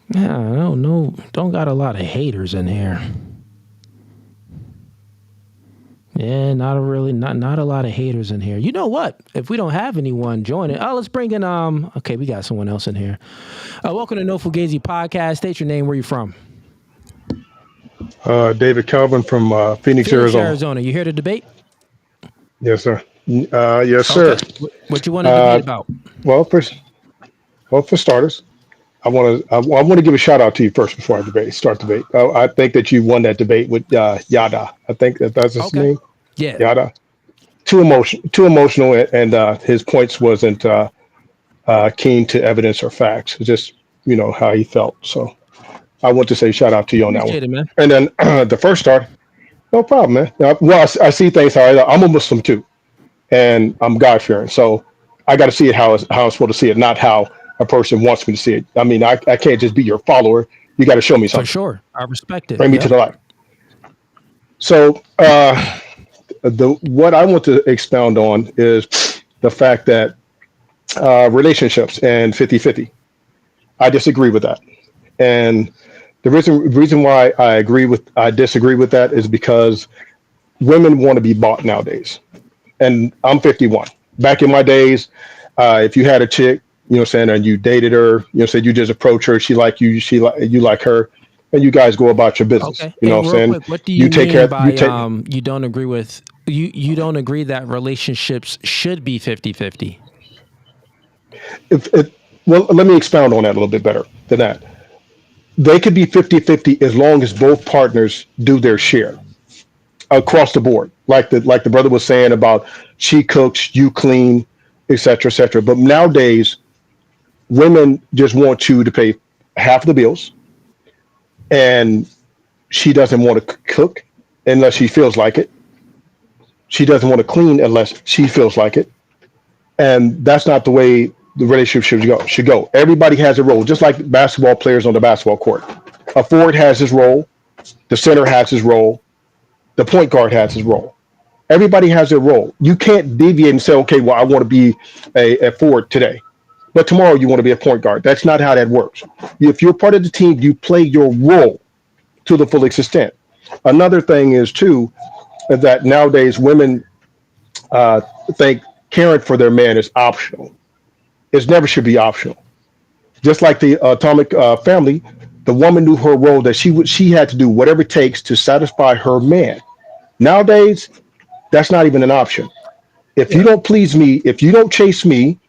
Yeah, don't got a lot of haters in here. Yeah, not a lot of haters in here. You know what? If we don't have anyone join it, let's bring in okay, we got someone else in here. Welcome to No Fugazee Podcast. State your name, where you from? David Calvin from Phoenix, Arizona. You here to debate? Yes, sir. Yes, sir. What you want to debate about? Well, for starters, I want to give a shout out to you first before I start debate. I think that you won that debate with Yada. I think that's his name. Yeah. Yada. Too emotional, and his points wasn't keen to evidence or facts. It's just how he felt. So I want to say shout out to you on that one. It, man. And then the first start, no problem, man. Well, I see things how I'm a Muslim too, and I'm God fearing. So I got to see it how I'm supposed to see it, not how a person wants me to see it. I mean, I can't just be your follower. You got to show me something. For sure. I respect it. Bring me to the light. So what I want to expound on is the fact that relationships and 50-50. I disagree with that. And the reason why I disagree with that is because women want to be bought nowadays. And I'm 51. Back in my days, if you had a chick, you know what I'm saying, and you dated her, you know, said you just approach her, she like you, you like her, and you guys go about your business. Okay. You know And what I'm real saying? quick, what do You you take mean care. by You take. you don't agree with you don't agree that relationships should be 50-50? Well, let me expound on that a little bit better than that. They could be 50-50 as long as both partners do their share across the board. Like the brother was saying about she cooks, you clean, etc., etc. But nowadays, women just want you to pay half the bills, and she doesn't want to cook unless she feels like it. She doesn't want to clean unless she feels like it, and that's not the way the relationship should go. Everybody has a role, just like basketball players on the basketball court. A forward has his role, the center has his role, the point guard has his role. Everybody has their role. You can't deviate and say, okay, well, I want to be a forward today, but tomorrow you want to be a point guard. That's not how that works. If you're part of the team, you play your role to the full extent. Another thing is too that nowadays women think caring for their man is optional. It never should be optional. Just like the atomic family, the woman knew her role that she had to do whatever it takes to satisfy her man. Nowadays, that's not even an option. If you don't please me, if you don't chase me,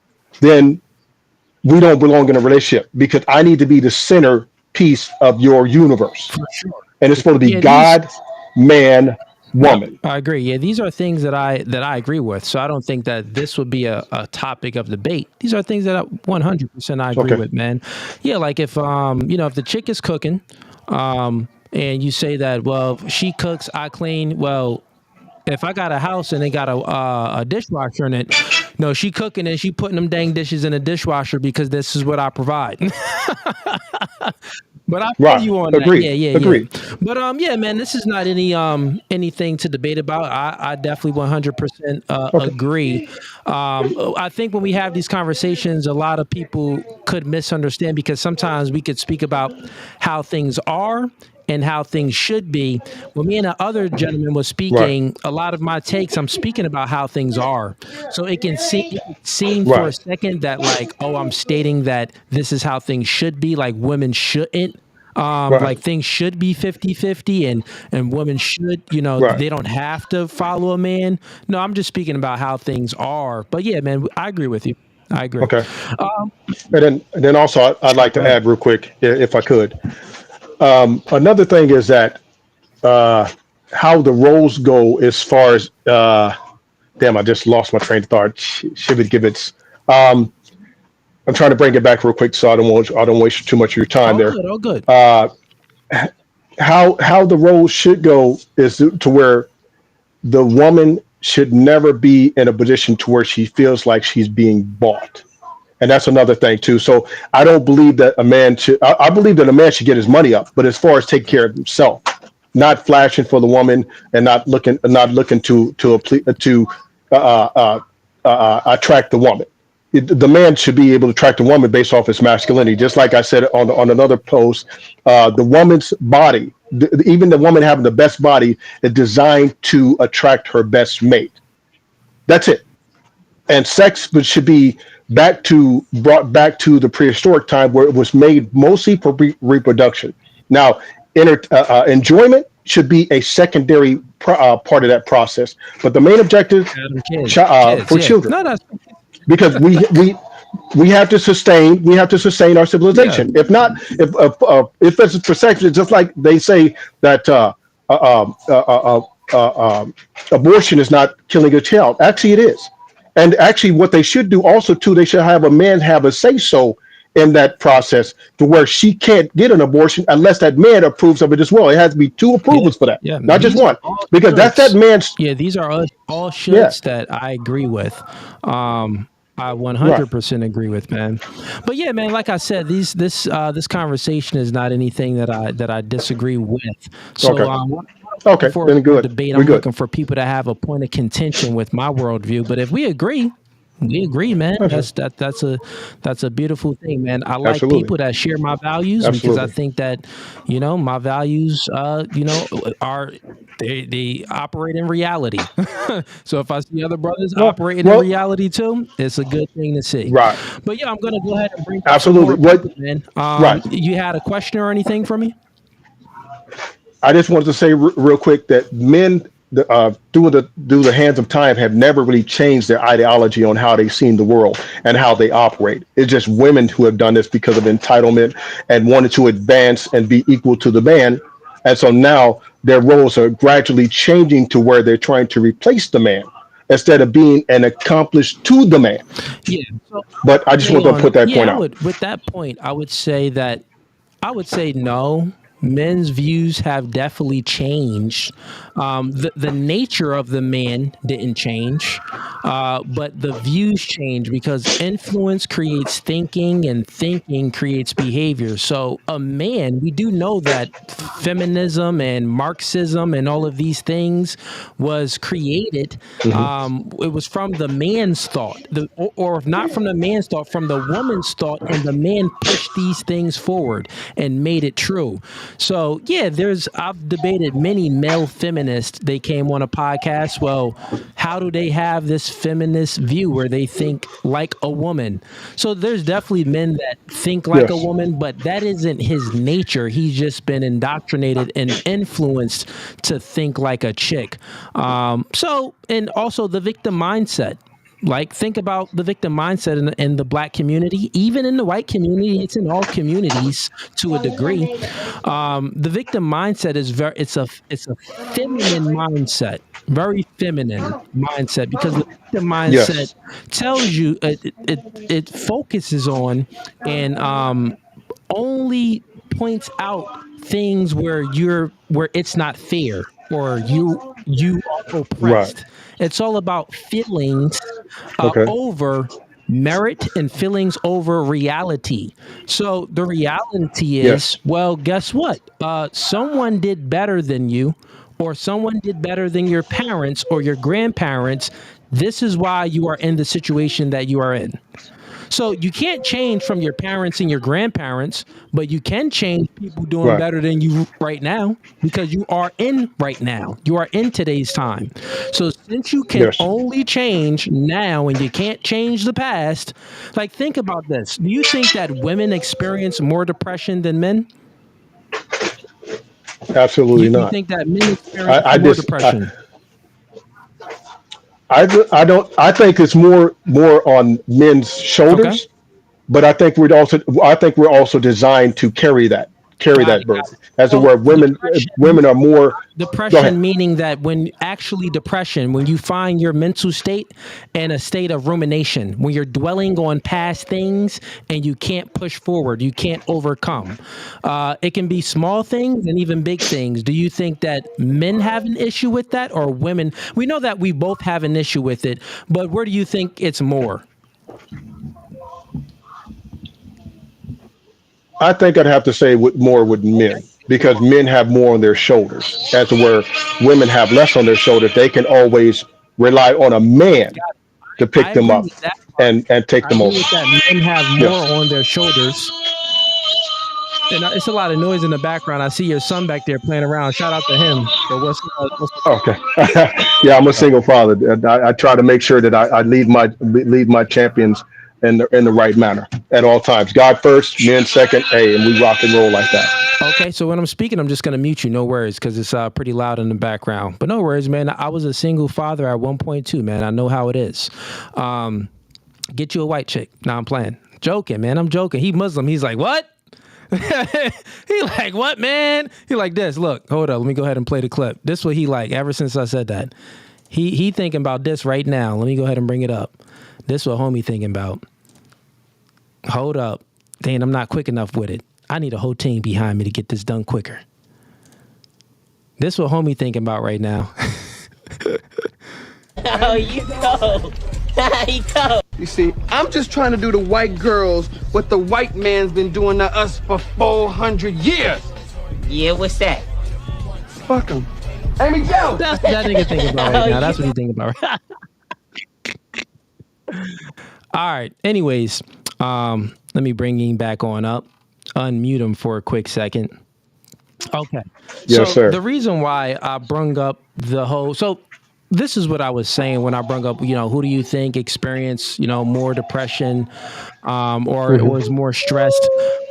then we don't belong in a relationship because I need to be the center piece of your universe. For sure. And it's supposed to be Yeah, God, man, woman. I agree. Yeah, these are things that I agree with. So I don't think that this would be a topic of debate. These are things that 100% I agree with, man. Yeah, like if if the chick is cooking, and you say that, well, if she cooks, I clean. Well, if I got a house and they got a dishwasher in it, no, she cooking and she putting them dang dishes in a dishwasher because this is what I provide. But I feel you on that. Yeah. But yeah, man, this is not anything to debate about. I definitely 100% agree. I think when we have these conversations, a lot of people could misunderstand because sometimes we could speak about how things are and how things should be. When me and the other gentleman was speaking, a lot of my takes, I'm speaking about how things are. So it can seem for a second that like, oh, I'm stating that this is how things should be, like women shouldn't. Like things should be 50-50 and women should, they don't have to follow a man. No, I'm just speaking about how things are. But yeah, man, I agree with you. I agree. Okay. And then also I'd like to add real quick, if I could. Another thing is that how the roles go as far as damn, I just lost my train of thought. Shivit gibbets. I'm trying to bring it back real quick so I don't waste too much of your time there. All good. How the roles should go is to where the woman should never be in a position to where she feels like she's being bought. And that's another thing too. So I don't believe that a man should. I believe that a man should get his money up, but as far as taking care of himself, not flashing for the woman and not looking to attract the woman. The man should be able to attract a woman based off his masculinity. Just like I said on another post, the woman's body, even the woman having the best body, is designed to attract her best mate. That's it. And sex should be brought back to the prehistoric time where it was made mostly for reproduction. Now, enjoyment should be a secondary part of that process, but the main objective for children. No, because we have to sustain our civilization. If not, if it's for sex, it's just like they say that abortion is not killing a child. Actually, it is. And actually, what they should do also too, they should have a man have a say so in that process to where she can't get an abortion unless that man approves of it as well. It has to be two approvals for that, not just one, because that's that man's. Yeah, these are all shoulds that I agree with. I 100% agree with, man. But yeah, man, like I said, this conversation is not anything that I disagree with. So then good. Debate, We're I'm good. looking for people to have a point of contention with my worldview. But if we agree, We agree, man. Okay. That's a beautiful thing, man. I like Absolutely. people that share my values because I Absolutely. think that, my values, are they operate in reality. So if I see other brothers Well, operating in well, reality too, it's a good thing to see. right. But yeah, I'm gonna go ahead and bring up some Absolutely. more What? people, man. Right. You had a question or anything for me? I just wanted to say real quick that men, through the hands of time, have never really changed their ideology on how they've seen the world and how they operate. It's just women who have done this because of entitlement and wanted to advance and be equal to the man. And so now their roles are gradually changing to where they're trying to replace the man instead of being an accomplice to the man. Yeah. So But I just say want to put that yeah, point I out. would with that point, I would say no. Men's views have definitely changed. The nature of the man didn't change, but the views change because influence creates thinking and thinking creates behavior. So a man, we do know that feminism and Marxism and all of these things was created. It was from the man's thought, or if not from the man's thought, from the woman's thought, and the man pushed these things forward and made it true. So yeah, I've debated many male feminists. They came on a podcast. Well, how do they have this feminist view where they think like a woman? So there's definitely men that think like a Yes. woman, but that isn't his nature. He's just been indoctrinated and influenced to think like a chick. And also the victim mindset. Like, think about the victim mindset in the black community, even in the white community. It's in all communities to a degree. The victim mindset is it's a feminine mindset, very feminine mindset, because the victim mindset Yes. tells you it focuses on and only points out things where it's not fair or you are Right. oppressed. It's all about feelings Okay. over merit and feelings over reality. So the reality is, Yes. well, guess what? Someone did better than you, or someone did better than your parents or your grandparents. This is why you are in the situation that you are in. So you can't change from your parents and your grandparents, but you can change people doing Right. better than you right now, because you are in right now. You are in today's time. So since you can Yes. only change now and you can't change the past, like, think about this. Do you think that women experience more depression than men? Absolutely You not. think that men experience I more just depression? I don't. I think it's more on men's Okay. shoulders, but I think we're also designed to carry Got that it. Got burden. it. As to So where women are more. Go ahead. depression meaning that when you find your mental state in a state of rumination, when you're dwelling on past things and you can't push forward, you can't overcome. It can be small things and even big things. Do you think that men have an issue with that, or women? We know that we both have an issue with it, but where do you think it's more? I think I'd have to say more with men because men have more on their shoulders, as to where women have less on their shoulders. They can always rely on a man to pick I them agree up with that part. and take I them agree over. with that. Men have Yes. more on their shoulders. And it's a lot of noise in the background. I see your son back there playing around. Shout out to him. But what's Okay. Yeah, I'm a single father. I try to make sure that I lead my champions in the right manner at all times. God first, men second, and we rock and roll like that. Okay, so when I'm speaking, I'm just going to mute you. No worries, because it's pretty loud in the background. But no worries, man. I was a single father at 1.2, man. I know how it is. Get you a white chick. Nah, I'm playing. Joking, man. I'm joking. He Muslim. He's like, what? He like, what, man? He like this. Look, hold up. Let me go ahead and play the clip. This what he like ever since I said that. He thinking about this right now. Let me go ahead and bring it up. This what homie thinking about. Hold up. Dang, I'm not quick enough with it. I need a whole team behind me to get this done quicker. This what homie thinking about right now. Oh, you go. He go. You see, I'm just trying to do to white girls what the white man's been doing to us for 400 years. Yeah, what's that? Fuck him. Amy Jones. That's what that nigga thinking about right now. That's what he thinking about. All right. Anyways, let me bring him back on up. Unmute him for a quick second. Okay. Yes, So sir. the reason why I brung up the whole this is what I was saying when I brung up, who do you think experience, more depression, or is more stressed?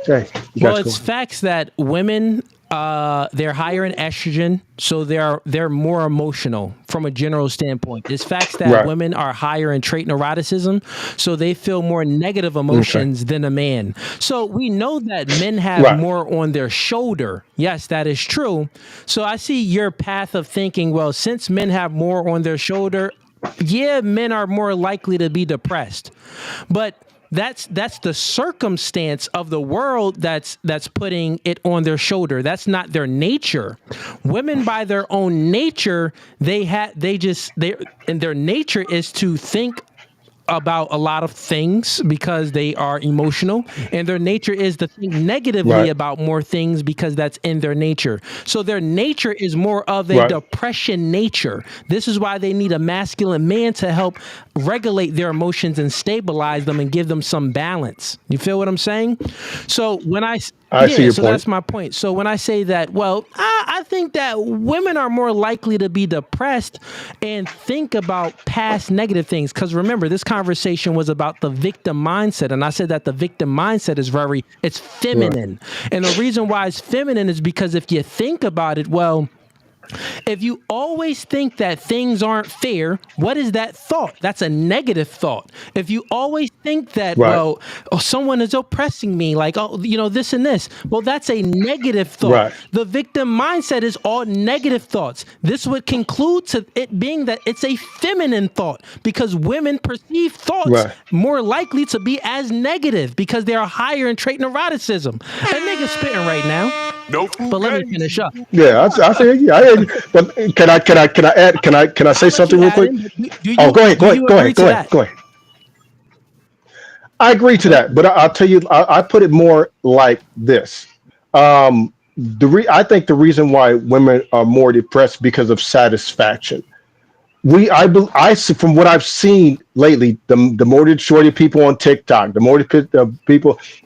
Okay. Well, it's facts that women, they're higher in estrogen, so they're more emotional from a general standpoint. It's facts that Right. women are higher in trait neuroticism, so they feel more negative emotions than a man. So we know that men have Right. more on their shoulder. Yes, that is true. So I see your path of thinking, well, since men have more on their shoulder, yeah, men are more likely to be depressed. But that's the circumstance of the world that's putting it on their shoulder. That's not their nature. Women, by their own nature, their nature is to think about a lot of things because they are emotional, and their nature is to think negatively Right. about more things because that's in their nature. So their nature is more of a Right. depression nature. This is why they need a masculine man to help regulate their emotions and stabilize them and give them some balance. You feel what I'm saying? So when I see your point. that's my point. So when I say that, well, I think that women are more likely to be depressed and think about past negative things. Because remember, this conversation was about the victim mindset. And I said that the victim mindset is it's feminine. Right. And the reason why it's feminine is because if you think about it, well, if you always think that things aren't fair, what is that thought? That's a negative thought. If you always think that, Right. well, someone is oppressing me, like, this and this, well, that's a negative thought. Right. The victim mindset is all negative thoughts. This would conclude to it being that it's a feminine thought because women perceive thoughts Right. more likely to be as negative because they are higher in trait neuroticism. That nigga's spitting right now. Nope. But let me finish up. Yeah, I hear you. I hear you. But can I add? Can I say something real quick? Go ahead. I agree to that, but I'll tell you, I put it more like this. I think the reason why women are more depressed because of satisfaction. From what I've seen lately, the more shorty people on TikTok, the more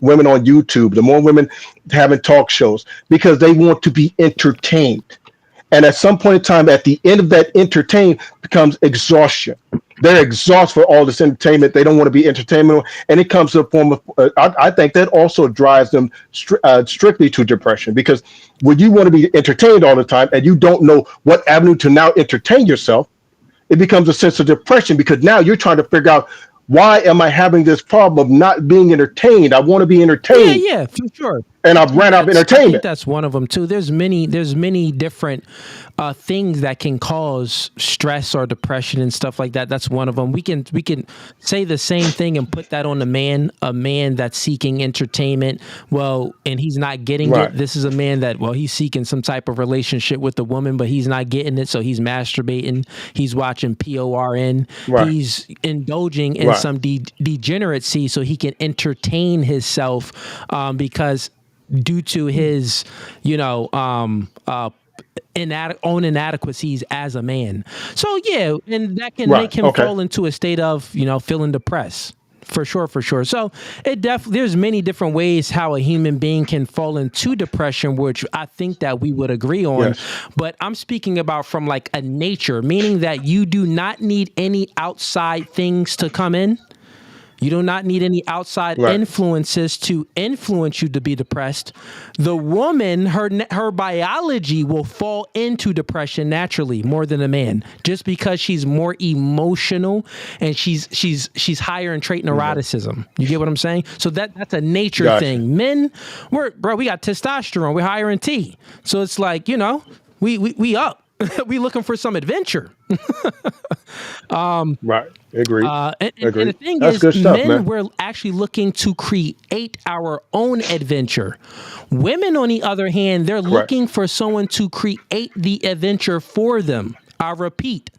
women on YouTube, the more women having talk shows because they want to be entertained. And at some point in time, at the end of that entertain becomes exhaustion. They're exhausted for all this entertainment. They don't want to be entertainment. And it comes to a form of, I think that also drives them strictly to depression because when you want to be entertained all the time and you don't know what avenue to now entertain yourself, it becomes a sense of depression because now you're trying to figure out why am I having this problem of not being entertained? I want to be entertained. Yeah, for sure. And I've ran out of entertainment. I think that's one of them too. There's many different things that can cause stress or depression and stuff like that. That's one of them. We can say the same thing and put that on a man that's seeking entertainment. Well, and he's not getting Right. it. This is a man that, well, he's seeking some type of relationship with a woman, but he's not getting it. So he's masturbating. He's watching porn. Right. He's indulging in some degeneracy so he can entertain himself because due to his, own inadequacies as a man. So yeah, and that can make him fall into a state of, feeling depressed. For sure. So there's many different ways how a human being can fall into depression, which I think that we would agree on. Yes. But I'm speaking about from like a nature, meaning that you do not need any outside things to come in. You do not need any outside influences to influence you to be depressed. The woman, her biology will fall into depression naturally more than a man, just because she's more emotional and she's higher in trait neuroticism. You get what I'm saying? So that's a nature thing. Men, we got testosterone. We're higher in T. So it's like, we up. We looking for some adventure. Right. Agree. And the thing is, men, we're actually looking to create our own adventure. Women, on the other hand, they're looking for someone to create the adventure for them. I repeat,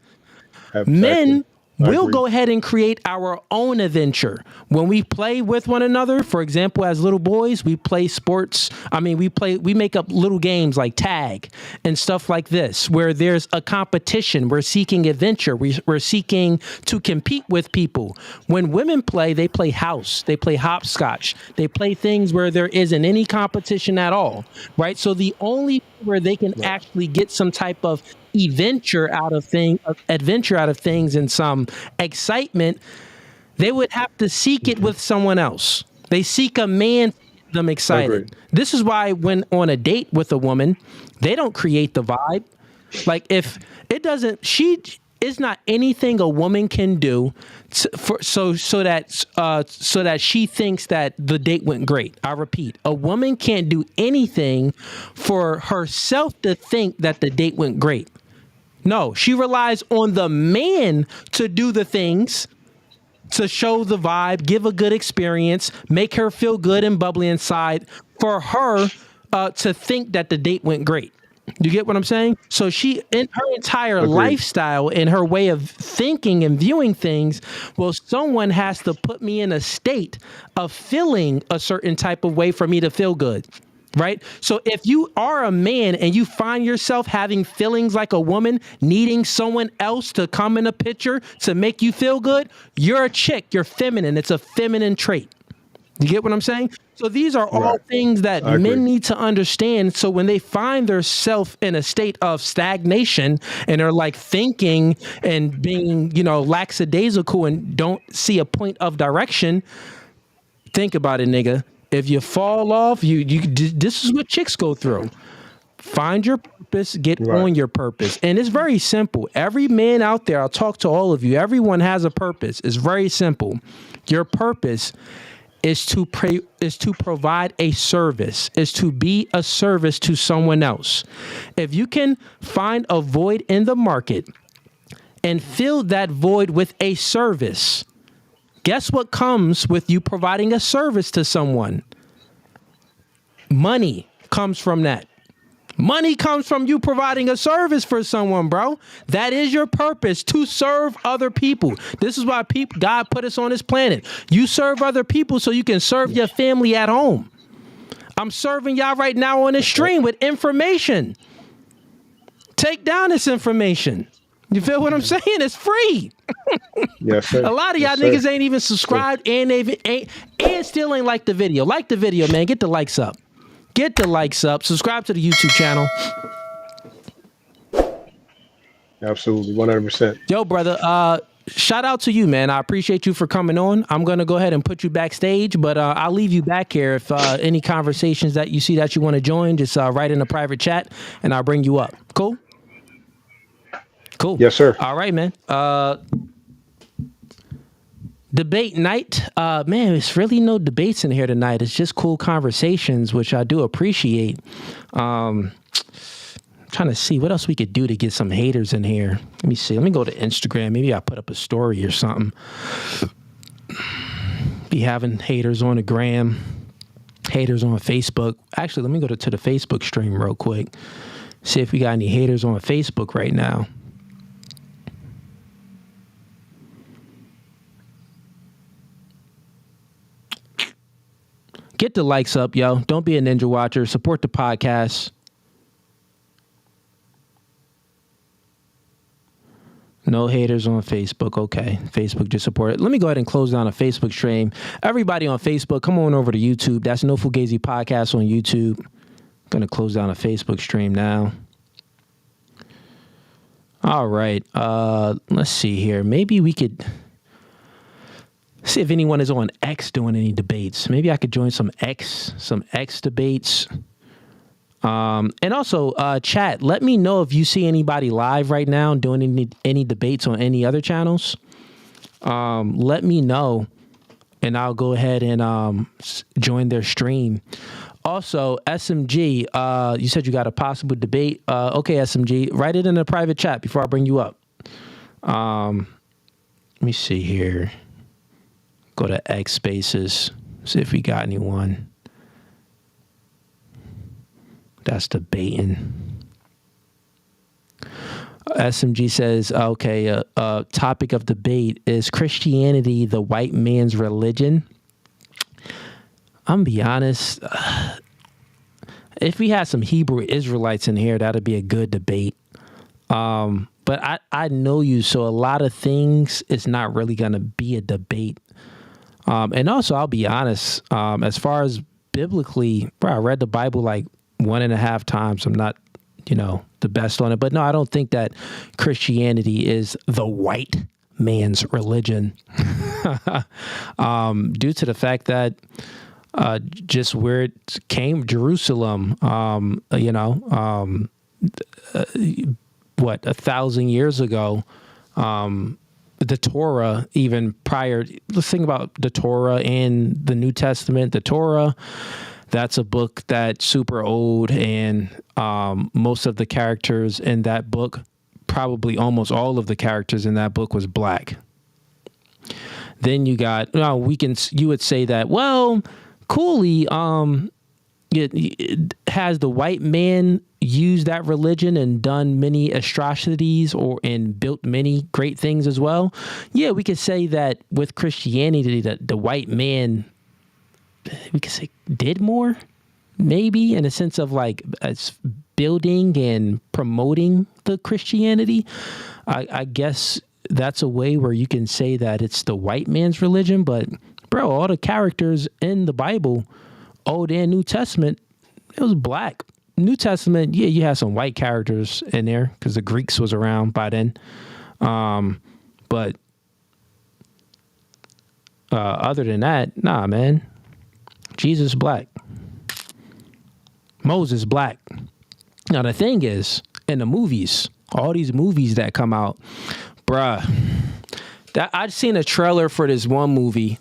men, we'll agree. go ahead and create our own adventure. When we play with one another, for example, as little boys, we play sports. I mean, we make up little games like tag and stuff like this, where there's a competition. We're seeking adventure. We're seeking to compete with people. When women play, they play house. They play hopscotch. They play things where there isn't any competition at all, right? So the only where they can actually get some type of adventure out of things and some excitement, they would have to seek it with someone else. They seek a man to get them excited. Agreed. This is why when on a date with a woman, they don't create the vibe. Like if it doesn't, it's not anything a woman can do so that she thinks that the date went great. I repeat, a woman can't do anything for herself to think that the date went great. No, she relies on the man to do the things, to show the vibe, give a good experience, make her feel good and bubbly inside for her to think that the date went great. You get what I'm saying? So she, in her entire lifestyle, in her way of thinking and viewing things, well, someone has to put me in a state of feeling a certain type of way for me to feel good. Right? So if you are a man and you find yourself having feelings like a woman, needing someone else to come in a picture to make you feel good, you're a chick. You're feminine. It's a feminine trait. You get what I'm saying? So these are all things that men need to understand. So when they find themselves in a state of stagnation and are like thinking and being, lackadaisical and don't see a point of direction, think about it, nigga. If you fall off, this is what chicks go through. Find your purpose, get on your purpose. And it's very simple. Every man out there, I'll talk to all of you. Everyone has a purpose. It's very simple. Your purpose is to provide a service, is to be a service to someone else. If you can find a void in the market and fill that void with a service, guess what comes with you providing a service to someone? Money comes from that. Money comes from you providing a service for someone, bro. That is your purpose, to serve other people. This is why God put us on this planet. You serve other people so you can serve your family at home. I'm serving y'all right now on this stream with information. Take down this information. You feel what I'm saying? It's free. Yes, sir. A lot of y'all niggas ain't even subscribed and still ain't like the video. Like the video, man. Get the likes up. Get the likes up. Subscribe to the YouTube channel. Absolutely, 100%. Yo, brother. Shout out to you, man. I appreciate you for coming on. I'm gonna go ahead and put you backstage, but I'll leave you back here. If any conversations that you see that you want to join, just write in a private chat, and I'll bring you up. Cool. Cool. Yes, sir. All right, man. Debate night. Man, it's really no debates in here tonight. It's just cool conversations, which I do appreciate. Trying to see what else we could do to get some haters in here. Let me see. Let me go to Instagram. Maybe I put up a story or something. Be having haters on the gram, haters on Facebook. Actually, let me go to the Facebook stream real quick. See if we got any haters on Facebook right now. Get the likes up, yo. Don't be a ninja watcher. Support the podcast. No haters on Facebook. Okay. Facebook just support it. Let me go ahead and close down a Facebook stream. Everybody on Facebook, come on over to YouTube. That's No Fugazee Podcast on YouTube. I'm going to close down a Facebook stream now. All right. Let's see here. Maybe we could see if anyone is on X doing any debates. Maybe I could join some X debates. And also, chat, let me know if you see anybody live right now doing any debates on any other channels. Let me know, and I'll go ahead and join their stream. Also, SMG, you said you got a possible debate. Okay, SMG, write it in a private chat before I bring you up. Let me see here. Go to X Spaces, see if we got anyone that's debating. SMG says, okay, topic of debate, is Christianity the white man's religion? I'm gonna be honest. If we had some Hebrew Israelites in here, that'd be a good debate. But I know you, so a lot of things, it's not really going to be a debate. And also, I'll be honest, as far as biblically, bro, I read the Bible like 1.5 times. I'm not, the best on it. But no, I don't think that Christianity is the white man's religion. Due to the fact that just where it came, Jerusalem, 1,000 years ago, the Torah, even prior, let's think about the Torah and the New Testament. The Torah, that's a book that's super old, and most of the characters in that book, probably almost all of the characters in that book was black. Then you got, you would say that, well, Cooley, it has the white man used that religion and done many atrocities and built many great things as well. Yeah, we could say that with Christianity, the white man, we could say, did more, maybe, in a sense of like building and promoting the Christianity. I guess that's a way where you can say that it's the white man's religion. But bro, all the characters in the Bible, Old and New Testament, it was black. New Testament, yeah, you had some white characters in there because the Greeks was around by then. But other than that, nah, man. Jesus black. Moses black. Now the thing is, in the movies, all these movies that come out, bruh, that I'd seen a trailer for this one movie.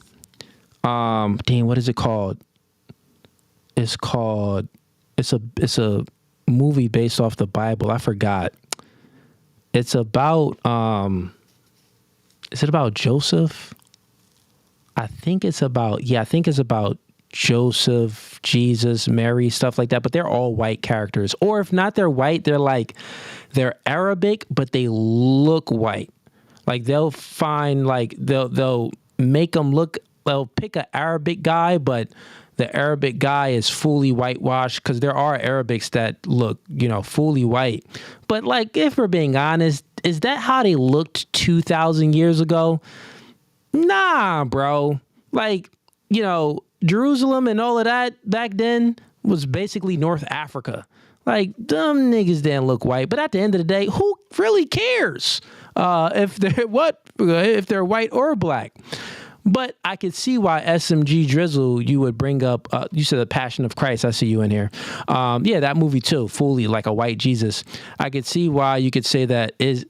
Dang, what is it called? It's a movie based off the Bible. I forgot. It's about is it about Joseph? I think it's about Joseph, Jesus, Mary, stuff like that. But they're all white characters. Or if not, they're white, they're Arabic, but they look white. Like they'll make them look, they'll pick an Arabic guy, but the Arabic guy is fully whitewashed, because there are Arabics that look, fully white. But like, if we're being honest, is that how they looked 2,000 years ago? Nah, bro. Like, Jerusalem and all of that back then was basically North Africa. Like, dumb niggas didn't look white. But at the end of the day, who really cares if they're white or black? But I could see why SMG Drizzle, you would bring up, you said The Passion of Christ. I see you in here. Yeah, that movie too, fully like a white Jesus. I could see why you could say that is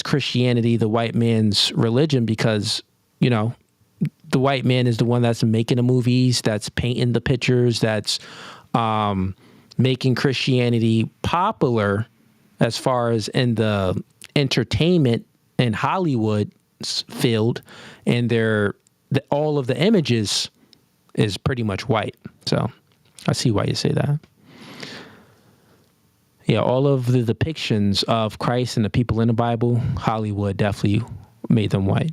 Christianity the white man's religion? Because, the white man is the one that's making the movies, that's painting the pictures, that's making Christianity popular as far as in the entertainment and Hollywood field, and all of the images is pretty much white. So I see why you say that. Yeah, all of the depictions of Christ and the people in the Bible, Hollywood definitely made them white.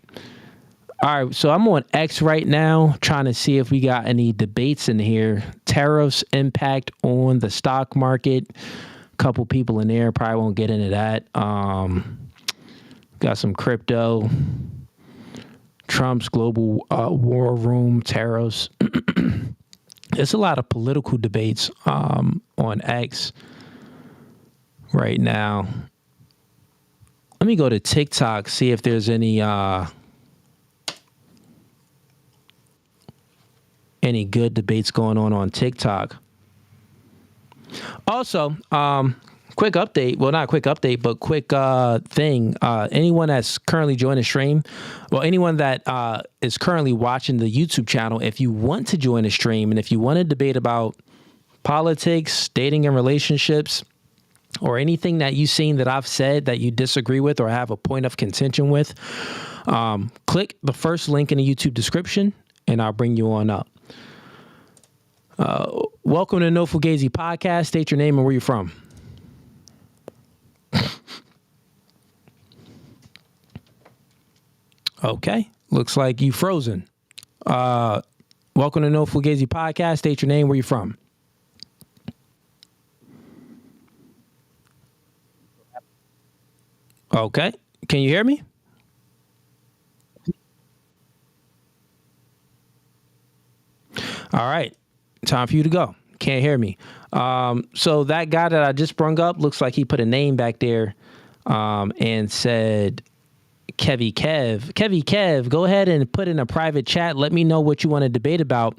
All right, so I'm on X right now trying to see if we got any debates in here. Tariffs impact on the stock market. A couple people in there, probably won't get into that. Got some crypto. Trump's global war room, tariffs. There's a lot of political debates on X right now. Let me go to TikTok, see if there's any good debates going on TikTok. Also, quick update. Well, not a quick update, but quick thing. Anyone that's currently joined the stream, well, anyone that is currently watching the YouTube channel, if you want to join the stream and if you want to debate about politics, dating and relationships, or anything that you've seen that I've said that you disagree with or have a point of contention with, click the first link in the YouTube description and I'll bring you on up. Welcome to No Fugazee podcast. State your name and where you're from. Okay. Looks like you frozen. Welcome to No Fugazee Podcast. State your name. Where you from? Okay. Can you hear me? All right. Time for you to go. Can't hear me. So that guy that I just brung up looks like he put a name back there and said Kevy Kev, go ahead and put in a private chat. Let me know what you want to debate about.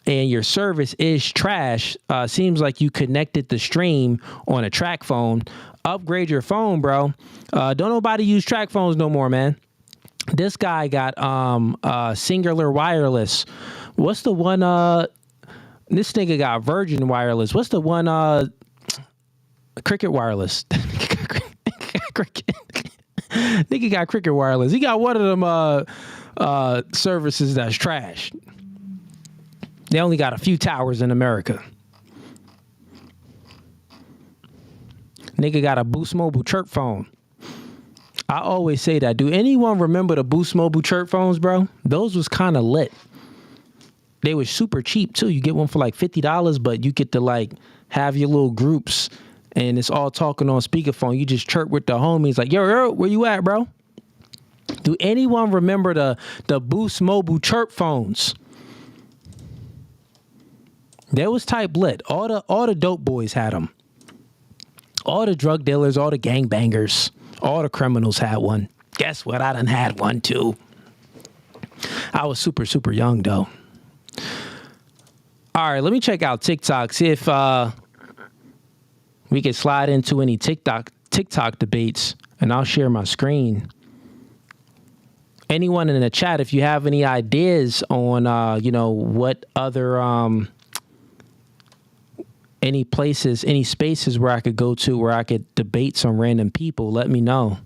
And your service is trash. Seems like you connected the stream on a track phone. Upgrade your phone, bro. Don't nobody use track phones no more, man. This guy got Singular Wireless. What's the one? This nigga got Virgin Wireless. What's the one? Cricket Wireless. Cricket. Nigga got Cricket Wireless. He got one of them services that's trash. They only got a few towers in America. Nigga got a Boost Mobile chirp phone. I always say that. Do anyone remember the Boost Mobile chirp phones, bro? Those was kind of lit. They were super cheap too. You get one for like $50, but you get to like have your little groups and it's all talking on speakerphone. You just chirp with the homies like, yo, where you at, bro? Do anyone remember the Boost Mobile chirp phones? They was type lit. All the dope boys had them. All the drug dealers, all the gangbangers, all the criminals had one. Guess what? I done had one too. I was super, super young though. All right, let me check out TikTok. See if we can slide into any TikTok debates, and I'll share my screen. Anyone in the chat, if you have any ideas on, what other any places, any spaces where I could go to where I could debate some random people, let me know.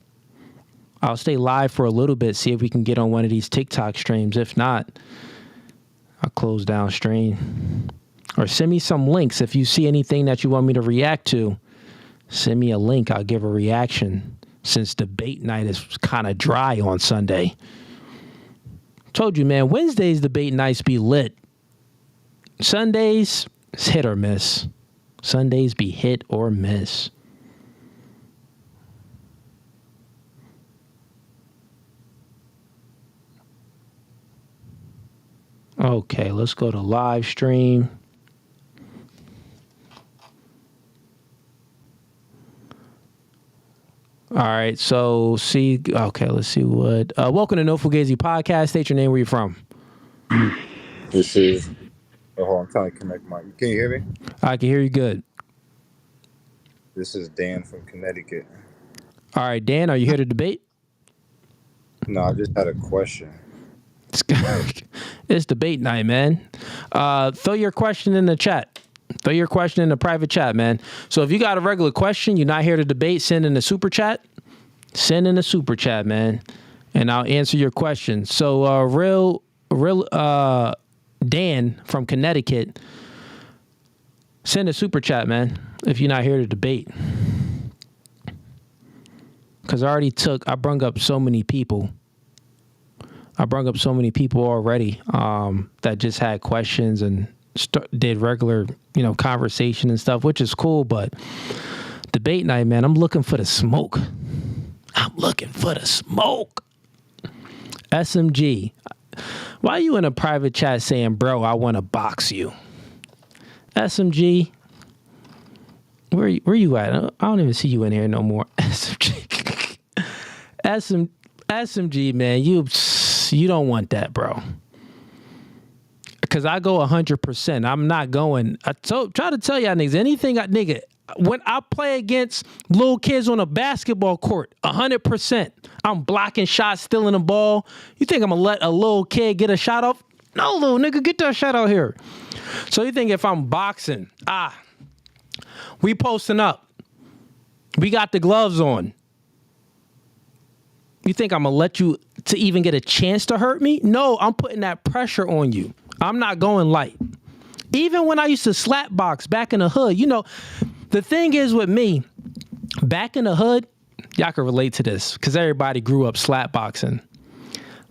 I'll stay live for a little bit, see if we can get on one of these TikTok streams. If not, I'll close down stream. Or send me some links. If you see anything that you want me to react to, send me a link. I'll give a reaction since debate night is kind of dry on Sunday. Told you, man, Wednesdays debate nights be lit. Sundays, it's hit or miss. Sundays be hit or miss. Okay, let's go to live stream. All right, so let's see what. Welcome to No Fugazee Podcast. State your name, where you from? This is. Oh, I'm trying to connect my. Can you hear me? I can hear you good. This is Dan from Connecticut. All right, Dan, are you here to debate? No, I just had a question. It's debate night, man. Throw your question in the chat. Throw your question in the private chat, man. So if you got a regular question, you're not here to debate, send in a super chat. Send in a super chat, man, and I'll answer your question. So real Dan from Connecticut, send a super chat, man, if you're not here to debate. Because I brung up so many people. I brung up so many people already that just had questions and did regular, conversation and stuff, which is cool. But debate night, man, I'm looking for the smoke. SMG, why are you in a private chat saying, bro, I want to box you? SMG, where you at? I don't even see you in here no more. SMG, SMG, man, you don't want that, bro. Because I go 100%. I'm not going. Try to tell y'all niggas anything. When I play against little kids on a basketball court, 100%. I'm blocking shots, stealing the ball. You think I'm going to let a little kid get a shot off? No, little nigga, get that shot out here. So you think if I'm boxing, we posting up. We got the gloves on. You think I'm going to let you to even get a chance to hurt me? No, I'm putting that pressure on you. I'm not going light. Even when I used to slap box back in the hood, the thing is with me, back in the hood, y'all can relate to this because everybody grew up slap boxing.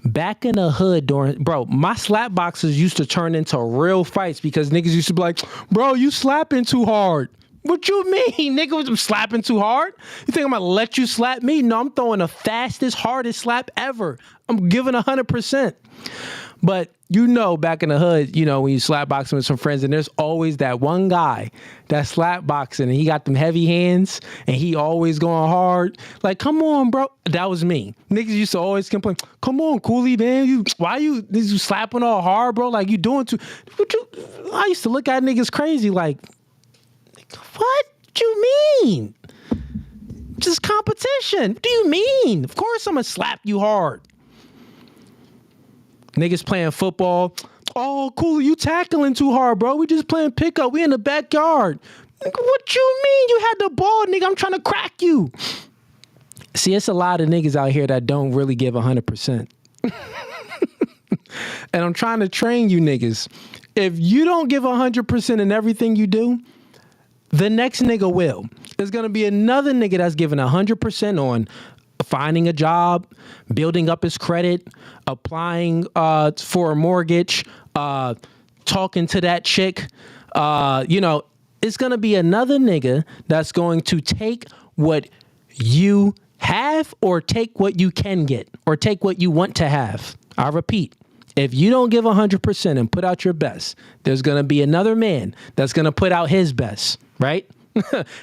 Back in the hood bro, my slap boxes used to turn into real fights because niggas used to be like, bro, you slapping too hard. What you mean? Nigga was slapping too hard? You think I'm gonna let you slap me? No, I'm throwing the fastest, hardest slap ever. I'm giving 100%. But back in the hood, when you slap boxing with some friends, and there's always that one guy that slap boxing and he got them heavy hands and he always going hard. Like, come on, bro. That was me. Niggas used to always complain, come on, Cooley, man. Why you slapping all hard, bro? Like, you doing too. I used to look at niggas crazy like, what do you mean? Just competition. What do you mean? Of course I'm gonna slap you hard. Niggas playing football. Oh, cool. You tackling too hard, bro. We just playing pickup. We in the backyard. Nigga, what you mean? You had the ball, nigga. I'm trying to crack you. See, it's a lot of niggas out here that don't really give 100%. And I'm trying to train you niggas. If you don't give 100% in everything you do, the next nigga will. There's going to be another nigga that's giving 100% on finding a job, building up his credit, applying for a mortgage, talking to that chick. It's going to be another nigga that's going to take what you have or take what you can get or take what you want to have. I repeat, if you don't give 100% and put out your best, there's going to be another man that's going to put out his best, right?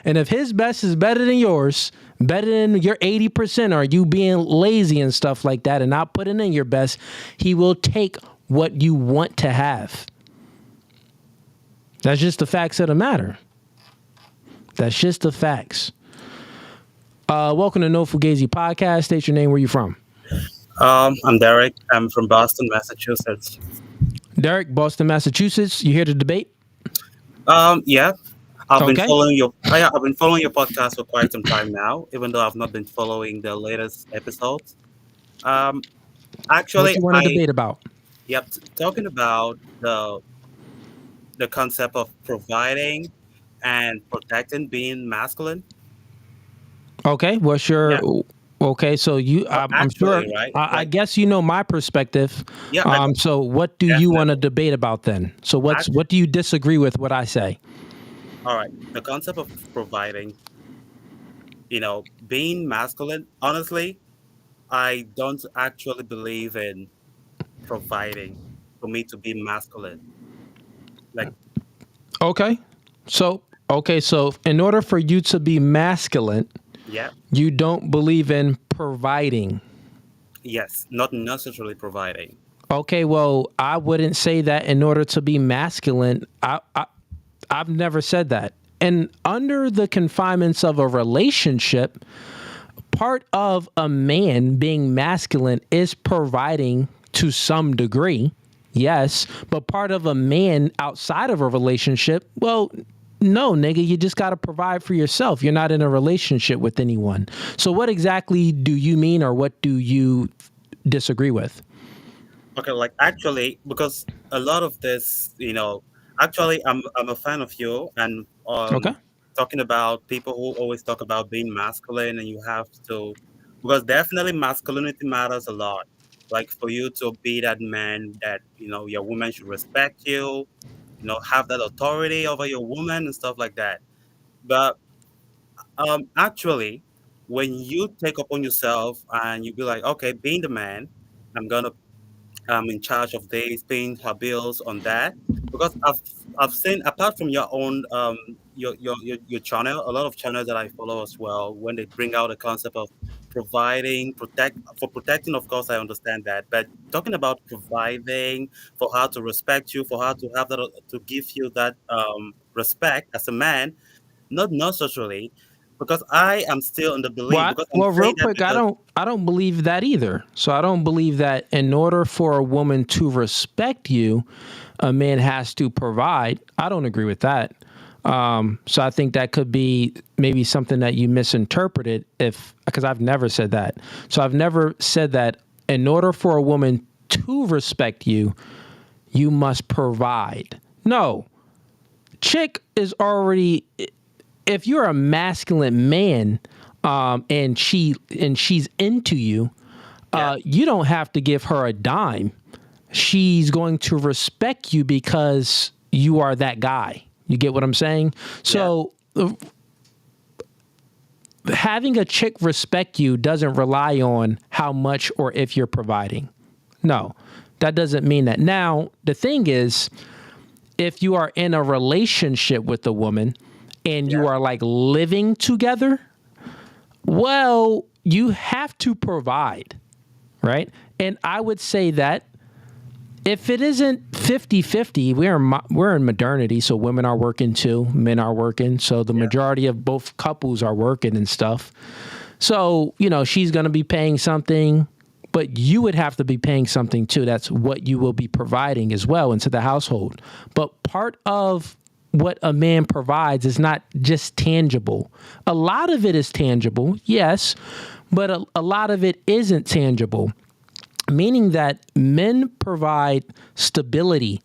And if his best is better than yours, better than your 80%, or you being lazy and stuff like that and not putting in your best, he will take what you want to have. That's just the facts of the matter. That's just the facts. Welcome to No Fugazee podcast. State your name. Where you from? I'm Derek. I'm from Boston, Massachusetts. Derek, Boston, Massachusetts. You here to debate? Yeah. I've Okay. been following your podcast for quite some time now, even though I've not been following the latest episodes. Actually, what you want to debate about? Yep, talking about the concept of providing and protecting being masculine. Okay, what's your? Yeah. Okay, so I'm sure. Right? I guess you know my perspective. Yeah. So what do you want to debate about then? So what do you disagree with what I say? All right, the concept of providing, being masculine, honestly, I don't actually believe in providing for me to be masculine. Like, okay, so in order for you to be masculine, yeah, you don't believe in providing. Yes, not necessarily providing. Okay, well, I wouldn't say that in order to be masculine. I've never said that. And under the confinements of a relationship, part of a man being masculine is providing to some degree. Yes. But part of a man outside of a relationship, well, no, nigga, you just got to provide for yourself. You're not in a relationship with anyone. So what exactly do you mean, or what do you disagree with? Okay, like, actually, because a lot of this, actually, I'm a fan of you, and talking about people who always talk about being masculine, and you have to, because definitely masculinity matters a lot. Like, for you to be that man that, your woman should respect you, have that authority over your woman and stuff like that. But actually, when you take upon yourself and you be like, okay, being the man, I'm in charge of this, paying her bills on that, because I've seen, apart from your own your channel, a lot of channels that I follow as well, when they bring out the concept of protecting, of course I understand that, but talking about providing for her to respect you, for her to have that, to give you that respect as a man, not necessarily. Because I am still in the belief. Well, real quick, I don't believe that either. So I don't believe that in order for a woman to respect you, a man has to provide. I don't agree with that. So I think that could be maybe something that you misinterpreted, because I've never said that. So I've never said that in order for a woman to respect you, you must provide. No, chick is already. If you're a masculine man, and she's into you, You don't have to give her a dime. She's going to respect you because you are that guy. You get what I'm saying? So having a chick respect you doesn't rely on how much or if you're providing. No, that doesn't mean that. Now, the thing is, if you are in a relationship with a woman and you are like living together, well, you have to provide, right? And I would say that if it isn't 50-50, we're in modernity, so women are working too, men are working, so the majority of both couples are working and stuff. So, she's going to be paying something, but you would have to be paying something too. That's what you will be providing as well into the household. But part of what a man provides is not just tangible. A lot of it is tangible, yes, but a lot of it isn't tangible. Meaning that men provide stability.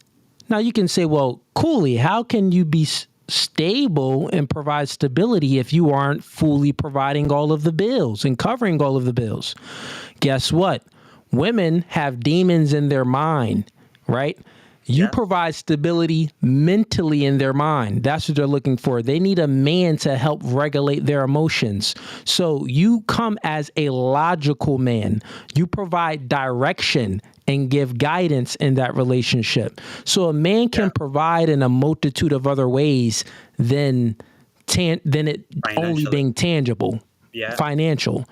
Now you can say, well, Cooley, how can you be stable and provide stability if you aren't fully providing all of the bills and covering all of the bills? Guess what? Women have demons in their mind, right? You provide stability mentally in their mind. That's what they're looking for. They need a man to help regulate their emotions. So you come as a logical man. You provide direction and give guidance in that relationship. So a man can provide in a multitude of other ways than it only being tangible. Financial.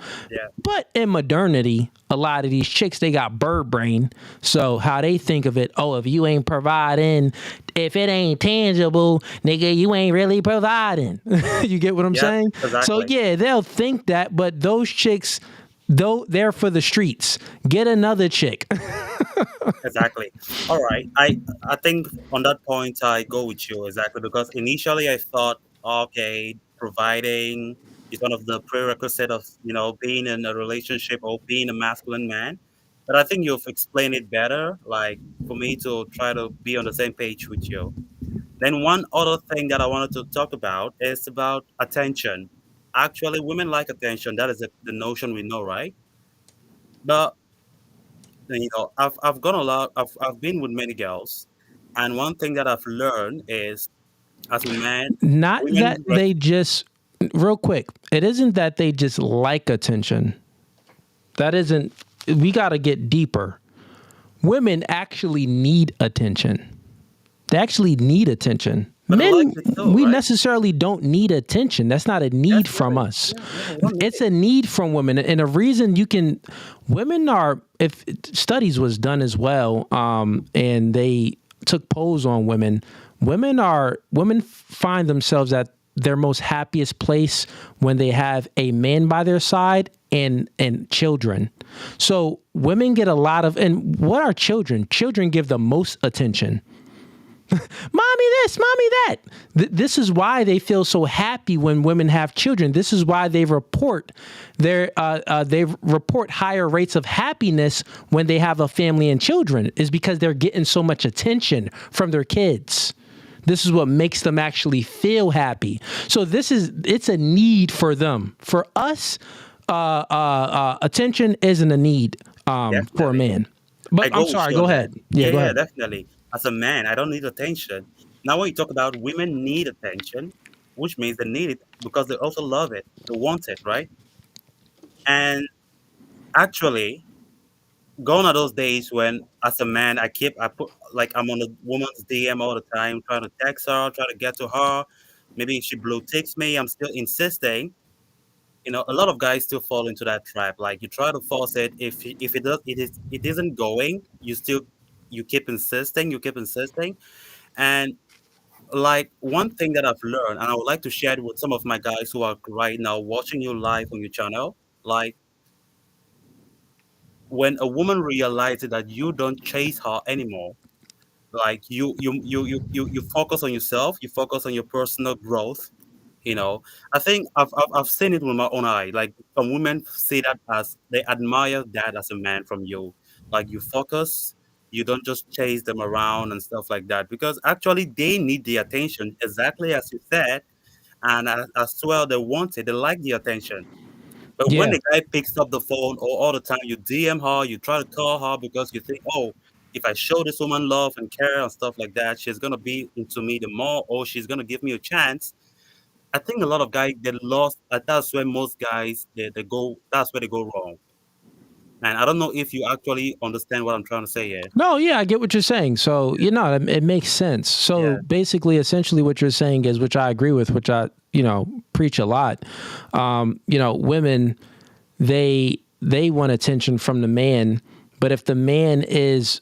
But in modernity, a lot of these chicks, they got bird brain. So how they think of it, if you ain't providing, if it ain't tangible, nigga, you ain't really providing. You get what I'm saying? Exactly. So they'll think that, but those chicks, they're for the streets. Get another chick. Exactly. All right. I think on that point I go with you exactly because initially I thought, okay, providing is one of the prerequisite of being in a relationship or being a masculine man. But I think you've explained it better, like for me to try to be on the same page with you. Then one other thing that I wanted to talk about is about attention. Actually, women like attention. That is the notion we know, right? But I've gone a lot. I've been with many girls, and one thing that I've learned is, as a man, Not that women. they just, real quick, it isn't that they just like attention. That isn't, we got to get deeper. Women actually need attention. They actually need attention. Men, we necessarily don't need attention. That's not a need from us. It's a need from women. And a reason women are, if studies was done as well, and they took polls on women, women find themselves at their most happiest place when they have a man by their side and children. So women get a lot of, and what are children? Children give the most attention. Mommy this, mommy that. This is why they feel so happy when women have children. This is why they report higher rates of happiness when they have a family and children, is because they're getting so much attention from their kids. This is what makes them actually feel happy. So it's a need for them. For us, attention isn't a need for a man. But I'm sorry, go ahead. Yeah, Go ahead. definitely. As a man, I don't need attention. Now, when you talk about women need attention, which means they need it because they also love it. They want it, right? And actually, gone are those days when, as a man, I'm on a woman's DM all the time, trying to text her, trying to get to her. Maybe if she blue ticks me, I'm still insisting. A lot of guys still fall into that trap. Like you try to force it. If it isn't going, you keep insisting. And like one thing that I've learned, and I would like to share it with some of my guys who are right now watching you live on your channel, like when a woman realizes that you don't chase her anymore, like you focus on yourself, you focus on your personal growth. I think I've seen it with my own eye. Like some women see that as they admire that as a man from you. Like you focus, you don't just chase them around and stuff like that, because actually they need the attention, exactly as you said, and as well they want it. They like the attention. But when Yeah. the guy picks up the phone or all the time, you DM her, you try to call her because you think, oh, if I show this woman love and care and stuff like that, she's gonna be into me the more, or she's gonna give me a chance. I think a lot of guys get lost. That's where most guys they go. That's where they go wrong. And I don't know if you actually understand what I'm trying to say here. No, yeah, I get what you're saying. So, it makes sense. So basically, essentially what you're saying is, which I agree with, which I, preach a lot. Women, they want attention from the man, but if the man is,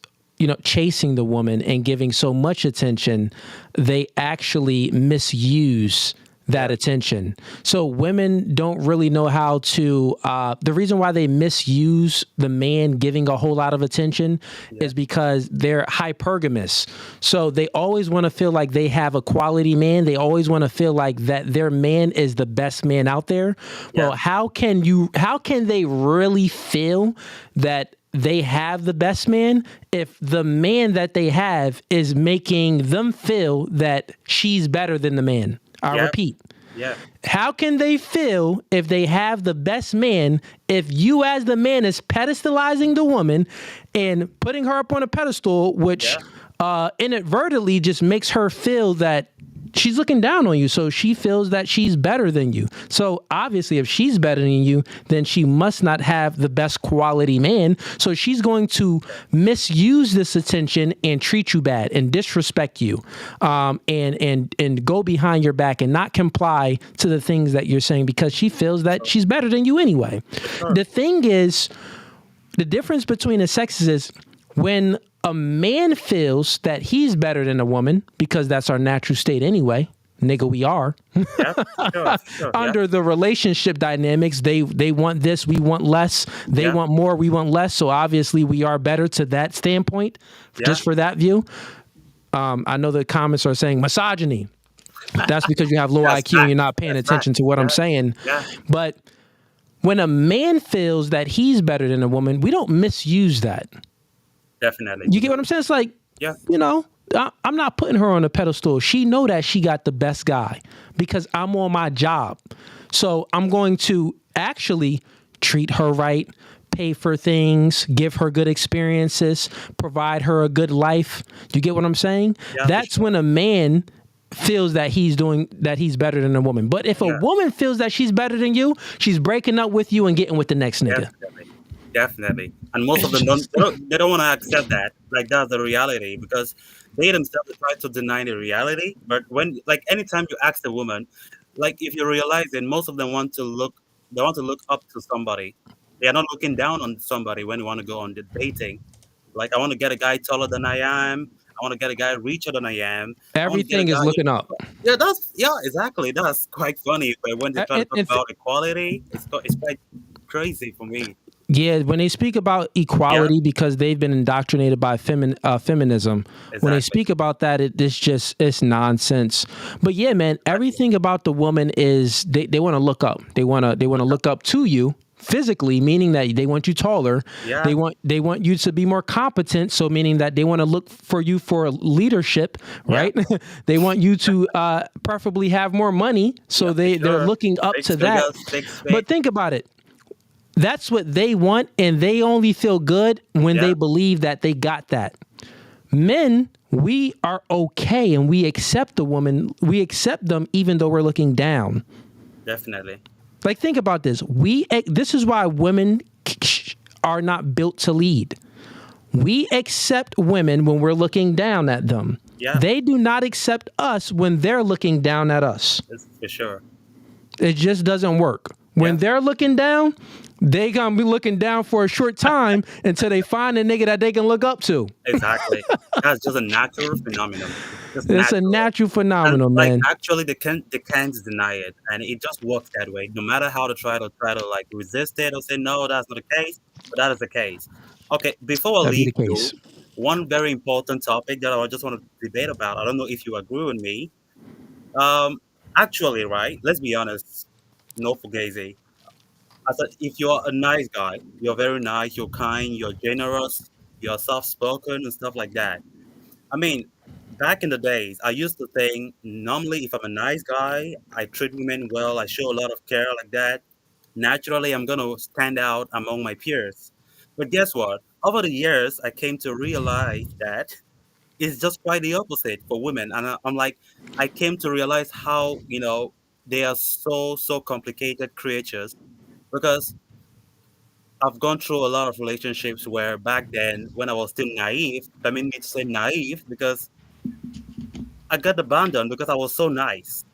chasing the woman and giving so much attention, they actually misuse that attention. So women don't really know how to, the reason why they misuse the man giving a whole lot of attention is because they're hypergamous. So they always want to feel like they have a quality man. They always want to feel like that their man is the best man out there. Well, how can they really feel that they have the best man if the man that they have is making them feel that she's better than the man? I repeat. Yeah. How can they feel if they have the best man if you as the man is pedestalizing the woman and putting her up on a pedestal, which inadvertently just makes her feel that she's looking down on you. So she feels that she's better than you. So obviously if she's better than you, then she must not have the best quality man. So she's going to misuse this attention and treat you bad and disrespect you, and go behind your back and not comply to the things that you're saying because she feels that she's better than you anyway. The thing is, the difference between the sexes is when a man feels that he's better than a woman, because that's our natural state anyway. Nigga, we are. Under the relationship dynamics, they want this, we want less. They want more, we want less. So obviously we are better to that standpoint, just for that view. I know the comments are saying misogyny. That's because you have low IQ and you're not paying attention to what I'm saying. But when a man feels that he's better than a woman, we don't misuse that. Definitely. You get what I'm saying? It's like, I'm not putting her on a pedestal. She know that she got the best guy because I'm on my job. So I'm going to actually treat her right, pay for things, give her good experiences, provide her a good life. You get what I'm saying? That's when a man feels that he's better than a woman. But if a woman feels that she's better than you, she's breaking up with you and getting with the next nigga. Definitely. And most of them they don't want to accept that. Like, that's the reality, because they themselves try to deny the reality. But when, like, anytime you ask a woman, like, if you realize that most of them want to look up to somebody. They are not looking down on somebody when you want to go on the dating. Like, I want to get a guy taller than I am. I want to get a guy richer than I am. Everything is looking up. Exactly. That's quite funny. But when they try to talk about equality, it's quite crazy for me. Yeah, when they speak about equality, because they've been indoctrinated by feminism. Exactly. When they speak about that, it's nonsense. But yeah, man, everything about the woman is they want to look up. They want to look up to you physically, meaning that they want you taller. Yeah. They want you to be more competent, so meaning that they want to look for you for leadership, right? Yeah. They want you to preferably have more money, so they're looking up to that. But think about it. That's what they want, and they only feel good when they believe that they got that. Men, we are okay, and we accept the woman. We accept them even though we're looking down. Definitely. Like, think about this. This is why women are not built to lead. We accept women when we're looking down at them. Yeah. They do not accept us when they're looking down at us. That's for sure. It just doesn't work. When they're looking down, they gonna be looking down for a short time until they find a nigga that they can look up to. Exactly. That's just a natural phenomenon. It's a natural phenomenon, man. Like, actually, they can't deny it, and it just works that way. No matter how to try to like resist it or say no, that's not the case, but that is the case. Okay, before I leave you, one very important topic that I just want to debate about. I don't know if you agree with me. Actually, right? Let's be honest. No Fugazee. If you're a nice guy, you're very nice, you're kind, you're generous, you're soft-spoken and stuff like that. I mean, back in the days, I used to think, normally, if I'm a nice guy, I treat women well, I show a lot of care like that. naturally I'm going to stand out among my peers. But guess what? Over the years, I came to realize that it's just quite the opposite for women. And I'm like, I came to realize how, they are so complicated creatures because I've gone through a lot of relationships where back then, when I was still naive, I mean, me to say naive because I got abandoned because I was so nice.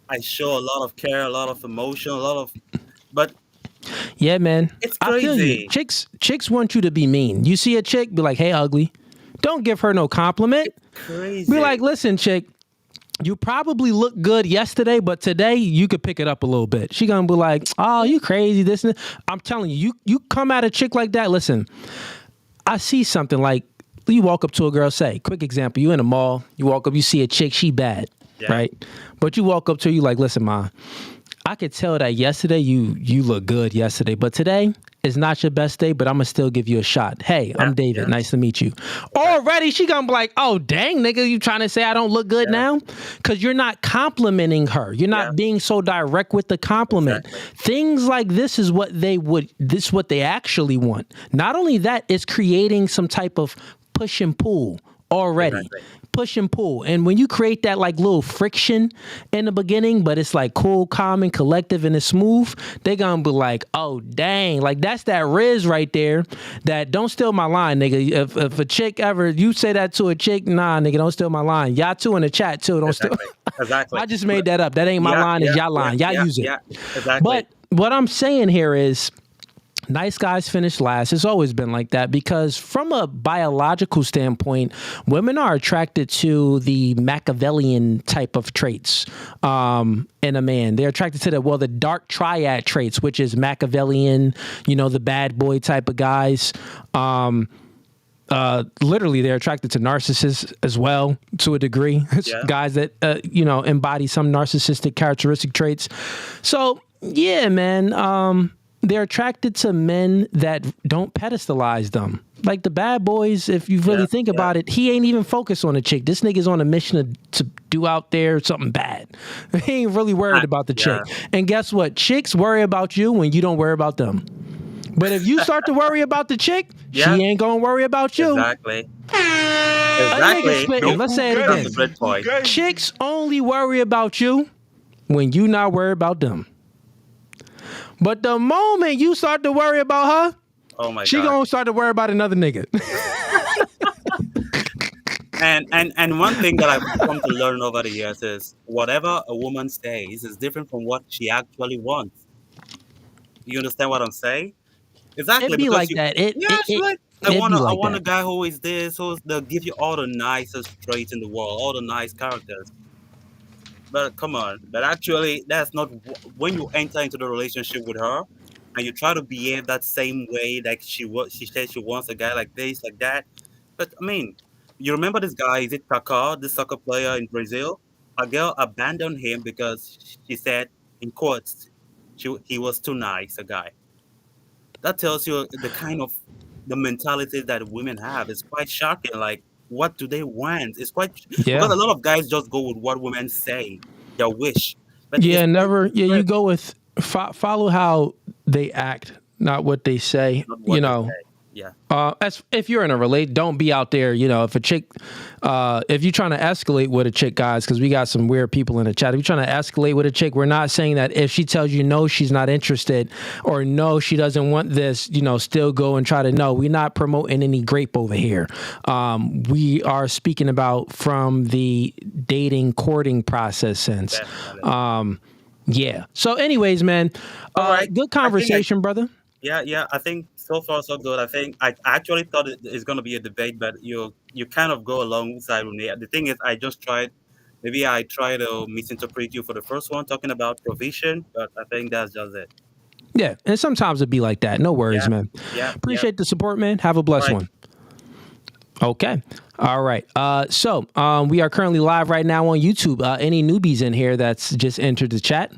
I show a lot of care, a lot of emotion, but Yeah, man. it's I feel you. crazy. Chicks want you to be mean. You see a chick, be like, "Hey, ugly." Don't give her no compliment. Crazy. Be like, "Listen, chick, you probably look good yesterday, but today you could pick it up a little bit." She gonna be like, "Oh, you crazy, this and that." I'm telling you, you come at a chick like that. Listen, I see something like you walk up to a girl, say, quick example, you in a mall, you walk up, you see a chick, she bad, right? But you walk up to her, you like, "Listen, ma, I could tell that yesterday you look good yesterday, but today is not your best day, but I'm going to still give you a shot. Hey, I'm David. Nice to meet you." Already she going to be like, "Oh, dang, nigga, you trying to say I don't look good now?" Because you're not complimenting her. You're not being so direct with the compliment. Things like this is what they actually want. Not only that, it's creating some type of push and pull already. Push and pull. And when you create that like little friction in the beginning, but it's like cool, calm, and collective and it's smooth, they gonna be like, "Oh, dang, like that's that Riz right there. That don't steal my line, nigga. If a chick ever, you say that to a chick, nah, nigga, don't steal my line. Y'all too in the chat too, don't steal." Exactly. I just made that up. That ain't my line, it's y'all line. Y'all use it. Yeah, exactly. But what I'm saying here is, nice guys finish last. It's always been like that because from a biological standpoint, women are attracted to the Machiavellian type of traits in a man. They're attracted to the dark triad traits, which is Machiavellian, the bad boy type of guys. Literally, they're attracted to narcissists as well to a degree. Guys that, embody some narcissistic characteristic traits. So, yeah, man. They're attracted to men that don't pedestalize them. Like the bad boys, if you really think about it, he ain't even focused on a chick. This nigga's on a mission to do out there something bad. He ain't really worried about the chick. And guess what? Chicks worry about you when you don't worry about them. But if you start to worry about the chick, she ain't gonna worry about you. Exactly. Let's say it again. That's a good point. Chicks only worry about you when you not worry about them. But the moment you start to worry about her, she gonna start to worry about another nigga. And one thing that I've come to learn over the years is whatever a woman says is different from what she actually wants. You understand what I'm saying? Exactly. It'd be like that. I want a guy who is this, they'll give you all the nicest traits in the world, all the nice characters. But come on, but actually, that's not when you enter into the relationship with her, and you try to behave that same way, like she says she wants a guy like this, like that. But I mean, you remember this guy? Is it Kaká, the soccer player in Brazil? A girl abandoned him because she said, in quotes, he was too nice, a guy. That tells you the kind of the mentality that women have. It's quite shocking. Like, what do they want? It's quite because a lot of guys just go with what women say, their wish. But you go with follow how they act, not what they say. As if you're in a relate, don't be out there. If a chick, if you're trying to escalate with a chick, guys, because we got some weird people in the chat. If you're trying to escalate with a chick, we're not saying that if she tells you no, she's not interested, or no, she doesn't want this. Still go and try to. No, we're not promoting any grape over here. We are speaking about from the dating, courting process sense. Yeah. So, anyways, man, good conversation, brother. Yeah. I think so far so good. I think I actually thought it's going to be a debate, but you kind of go alongside with me. The thing is, I try to misinterpret you for the first one, talking about provision, but I think that's just it. Yeah, and sometimes it'd be like that. No worries, man. Yeah. Appreciate the support, man. Have a blessed one. Okay. All right. So we are currently live right now on YouTube. Any newbies in here that's just entered the chat,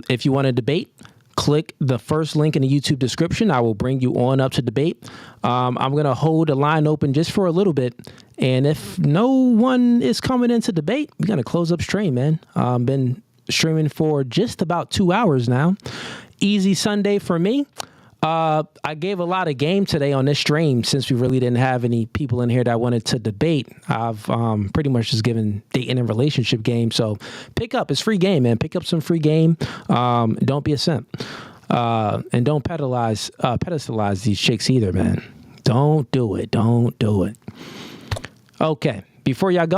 if you want to debate, click the first link in the YouTube description. I will bring you on up to debate. I'm going to hold a line open just for a little bit. And if no one is coming into debate, we're going to close up stream, man. Been streaming for just about 2 hours now. easy Sunday for me. I gave a lot of game today on this stream since we really didn't have any people in here that wanted to debate. I've pretty much just given dating and relationship game. So pick up. It's free game, man. Pick up some free game. Don't be a simp. And don't pedestalize these chicks either, man. Don't do it. Don't do it. Okay. Before y'all go,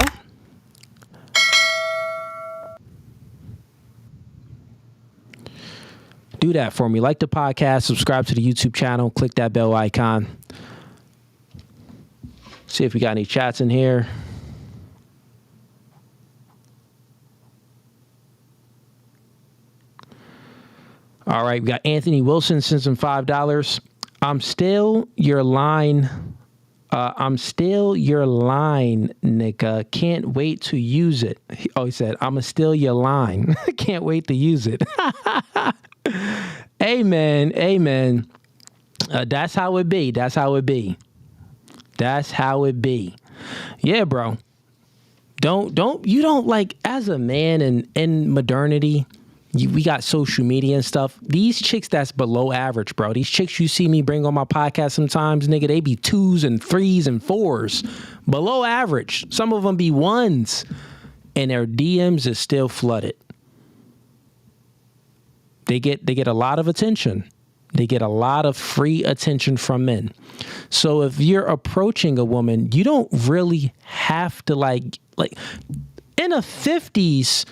do that for me. Like the podcast, subscribe to the YouTube channel, click that bell icon. See if we got any chats in here. All right, we got Anthony Wilson sends him $5. I'm still your line, nigga. Can't wait to use it. He said, I'm still your line. Can't wait to use it. Amen. Amen. That's how it be. That's how it be. That's how it be. Yeah, bro. You don't like, as a man in modernity, we got social media and stuff. These chicks that's below average, bro. These chicks you see me bring on my podcast sometimes, nigga, they be 2s and 3s and 4s. Below average. Some of them be 1s. And their DMs is still flooded. They get a lot of attention. They get a lot of free attention from men. So if you're approaching a woman, you don't really have to like in the 50s,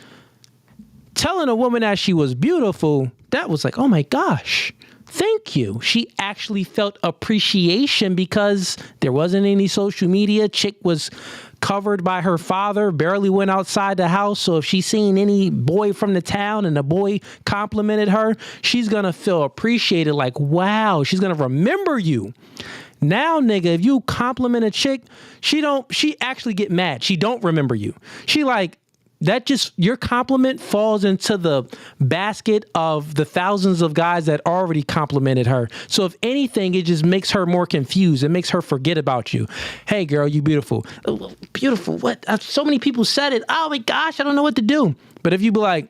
telling a woman that she was beautiful, that was like, oh my gosh, thank you. She actually felt appreciation because there wasn't any social media. Chick was covered by her father, barely went outside the house. So if she's seen any boy from the town and the boy complimented her, she's going to feel appreciated. Like, wow, she's going to remember you. Now, nigga, if you compliment a chick, she actually get mad. She don't remember you. She like, that just, your compliment falls into the basket of the thousands of guys that already complimented her. So if anything, it just makes her more confused. It makes her forget about you. Hey, girl, you beautiful. Oh, beautiful. What? So many people said it. Oh my gosh, I don't know what to do. But if you be like,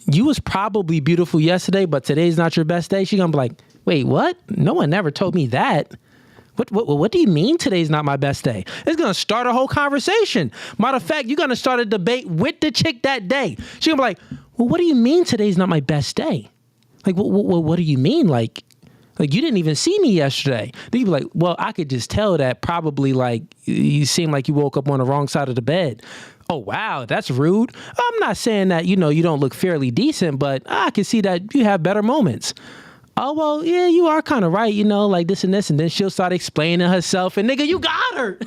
you was probably beautiful yesterday, but today's not your best day, she gonna be like, wait, what? No one ever told me that. What do you mean today's not my best day? It's going to start a whole conversation. Matter of fact, you're going to start a debate with the chick that day. She's going to be like, well, what do you mean today's not my best day? Like, what do you mean? Like you didn't even see me yesterday. Then you'd be like, well, I could just tell that probably like you seem like you woke up on the wrong side of the bed. Oh, wow, that's rude. I'm not saying that, you don't look fairly decent, but I can see that you have better moments. Oh, well, yeah, you are kind of right, like this and this. And then she'll start explaining herself. And nigga, you got her.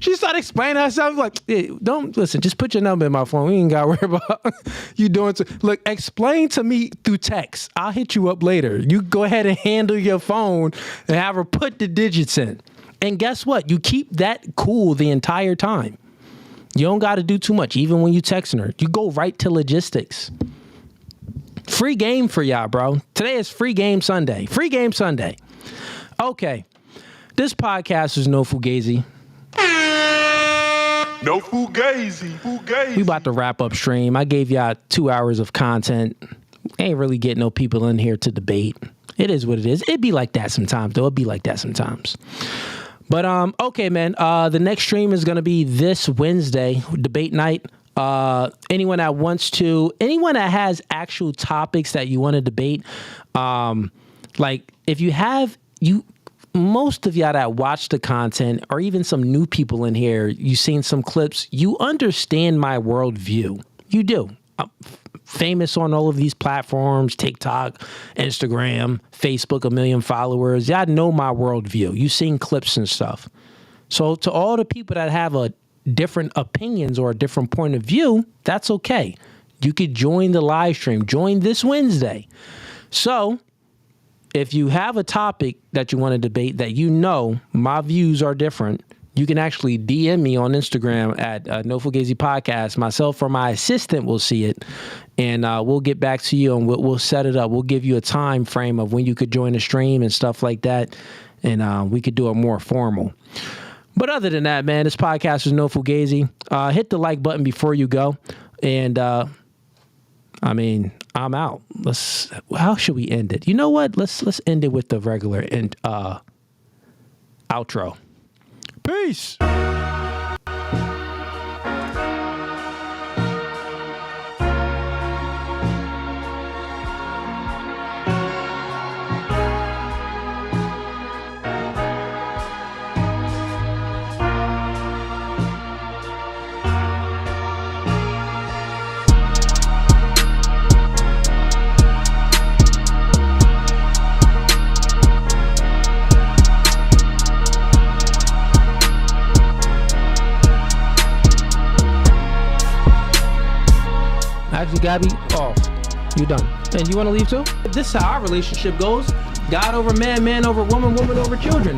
She started explaining herself. Like, hey, don't listen, just put your number in my phone. We ain't got to worry about you doing look, explain to me through text. I'll hit you up later. You go ahead and handle your phone and have her put the digits in. And guess what? You keep that cool the entire time. You don't got to do too much, even when you texting her. You go right to logistics. Free game for y'all, bro. Today is free game Sunday. Free game Sunday. Okay. This podcast is no Fugazi. No Fugazi. Fugazi. We about to wrap up stream. I gave y'all 2 hours of content. Ain't really getting no people in here to debate. It is what it is. It be like that sometimes, though. It be like that sometimes. But, okay, man. The next stream is going to be this Wednesday, debate night. Anyone that has actual topics that you want to debate, like if most of y'all that watch the content or even some new people in here, you've seen some clips, you understand my worldview. You do. I'm famous on all of these platforms, TikTok, Instagram, Facebook, 1 million followers. Y'all know my worldview. You've seen clips and stuff. So to all the people that have different opinions or a different point of view, that's okay. You could join the live stream. Join this Wednesday. So if you have a topic that you want to debate that my views are different, you can actually DM me on Instagram at No Fugazi Podcast. Myself or my assistant will see it, and we'll get back to you and we'll set it up. We'll give you a time frame of when you could join the stream and stuff like that, and we could do it more formal. But other than that, man, this podcast is No Fugazi. Hit the like button before you go. And I mean, I'm out. How should we end it? You know what? Let's end it with the regular outro. Peace. Actually, Gabby, you done. And you want to leave too? This is how our relationship goes. God over man, man over woman, woman over children.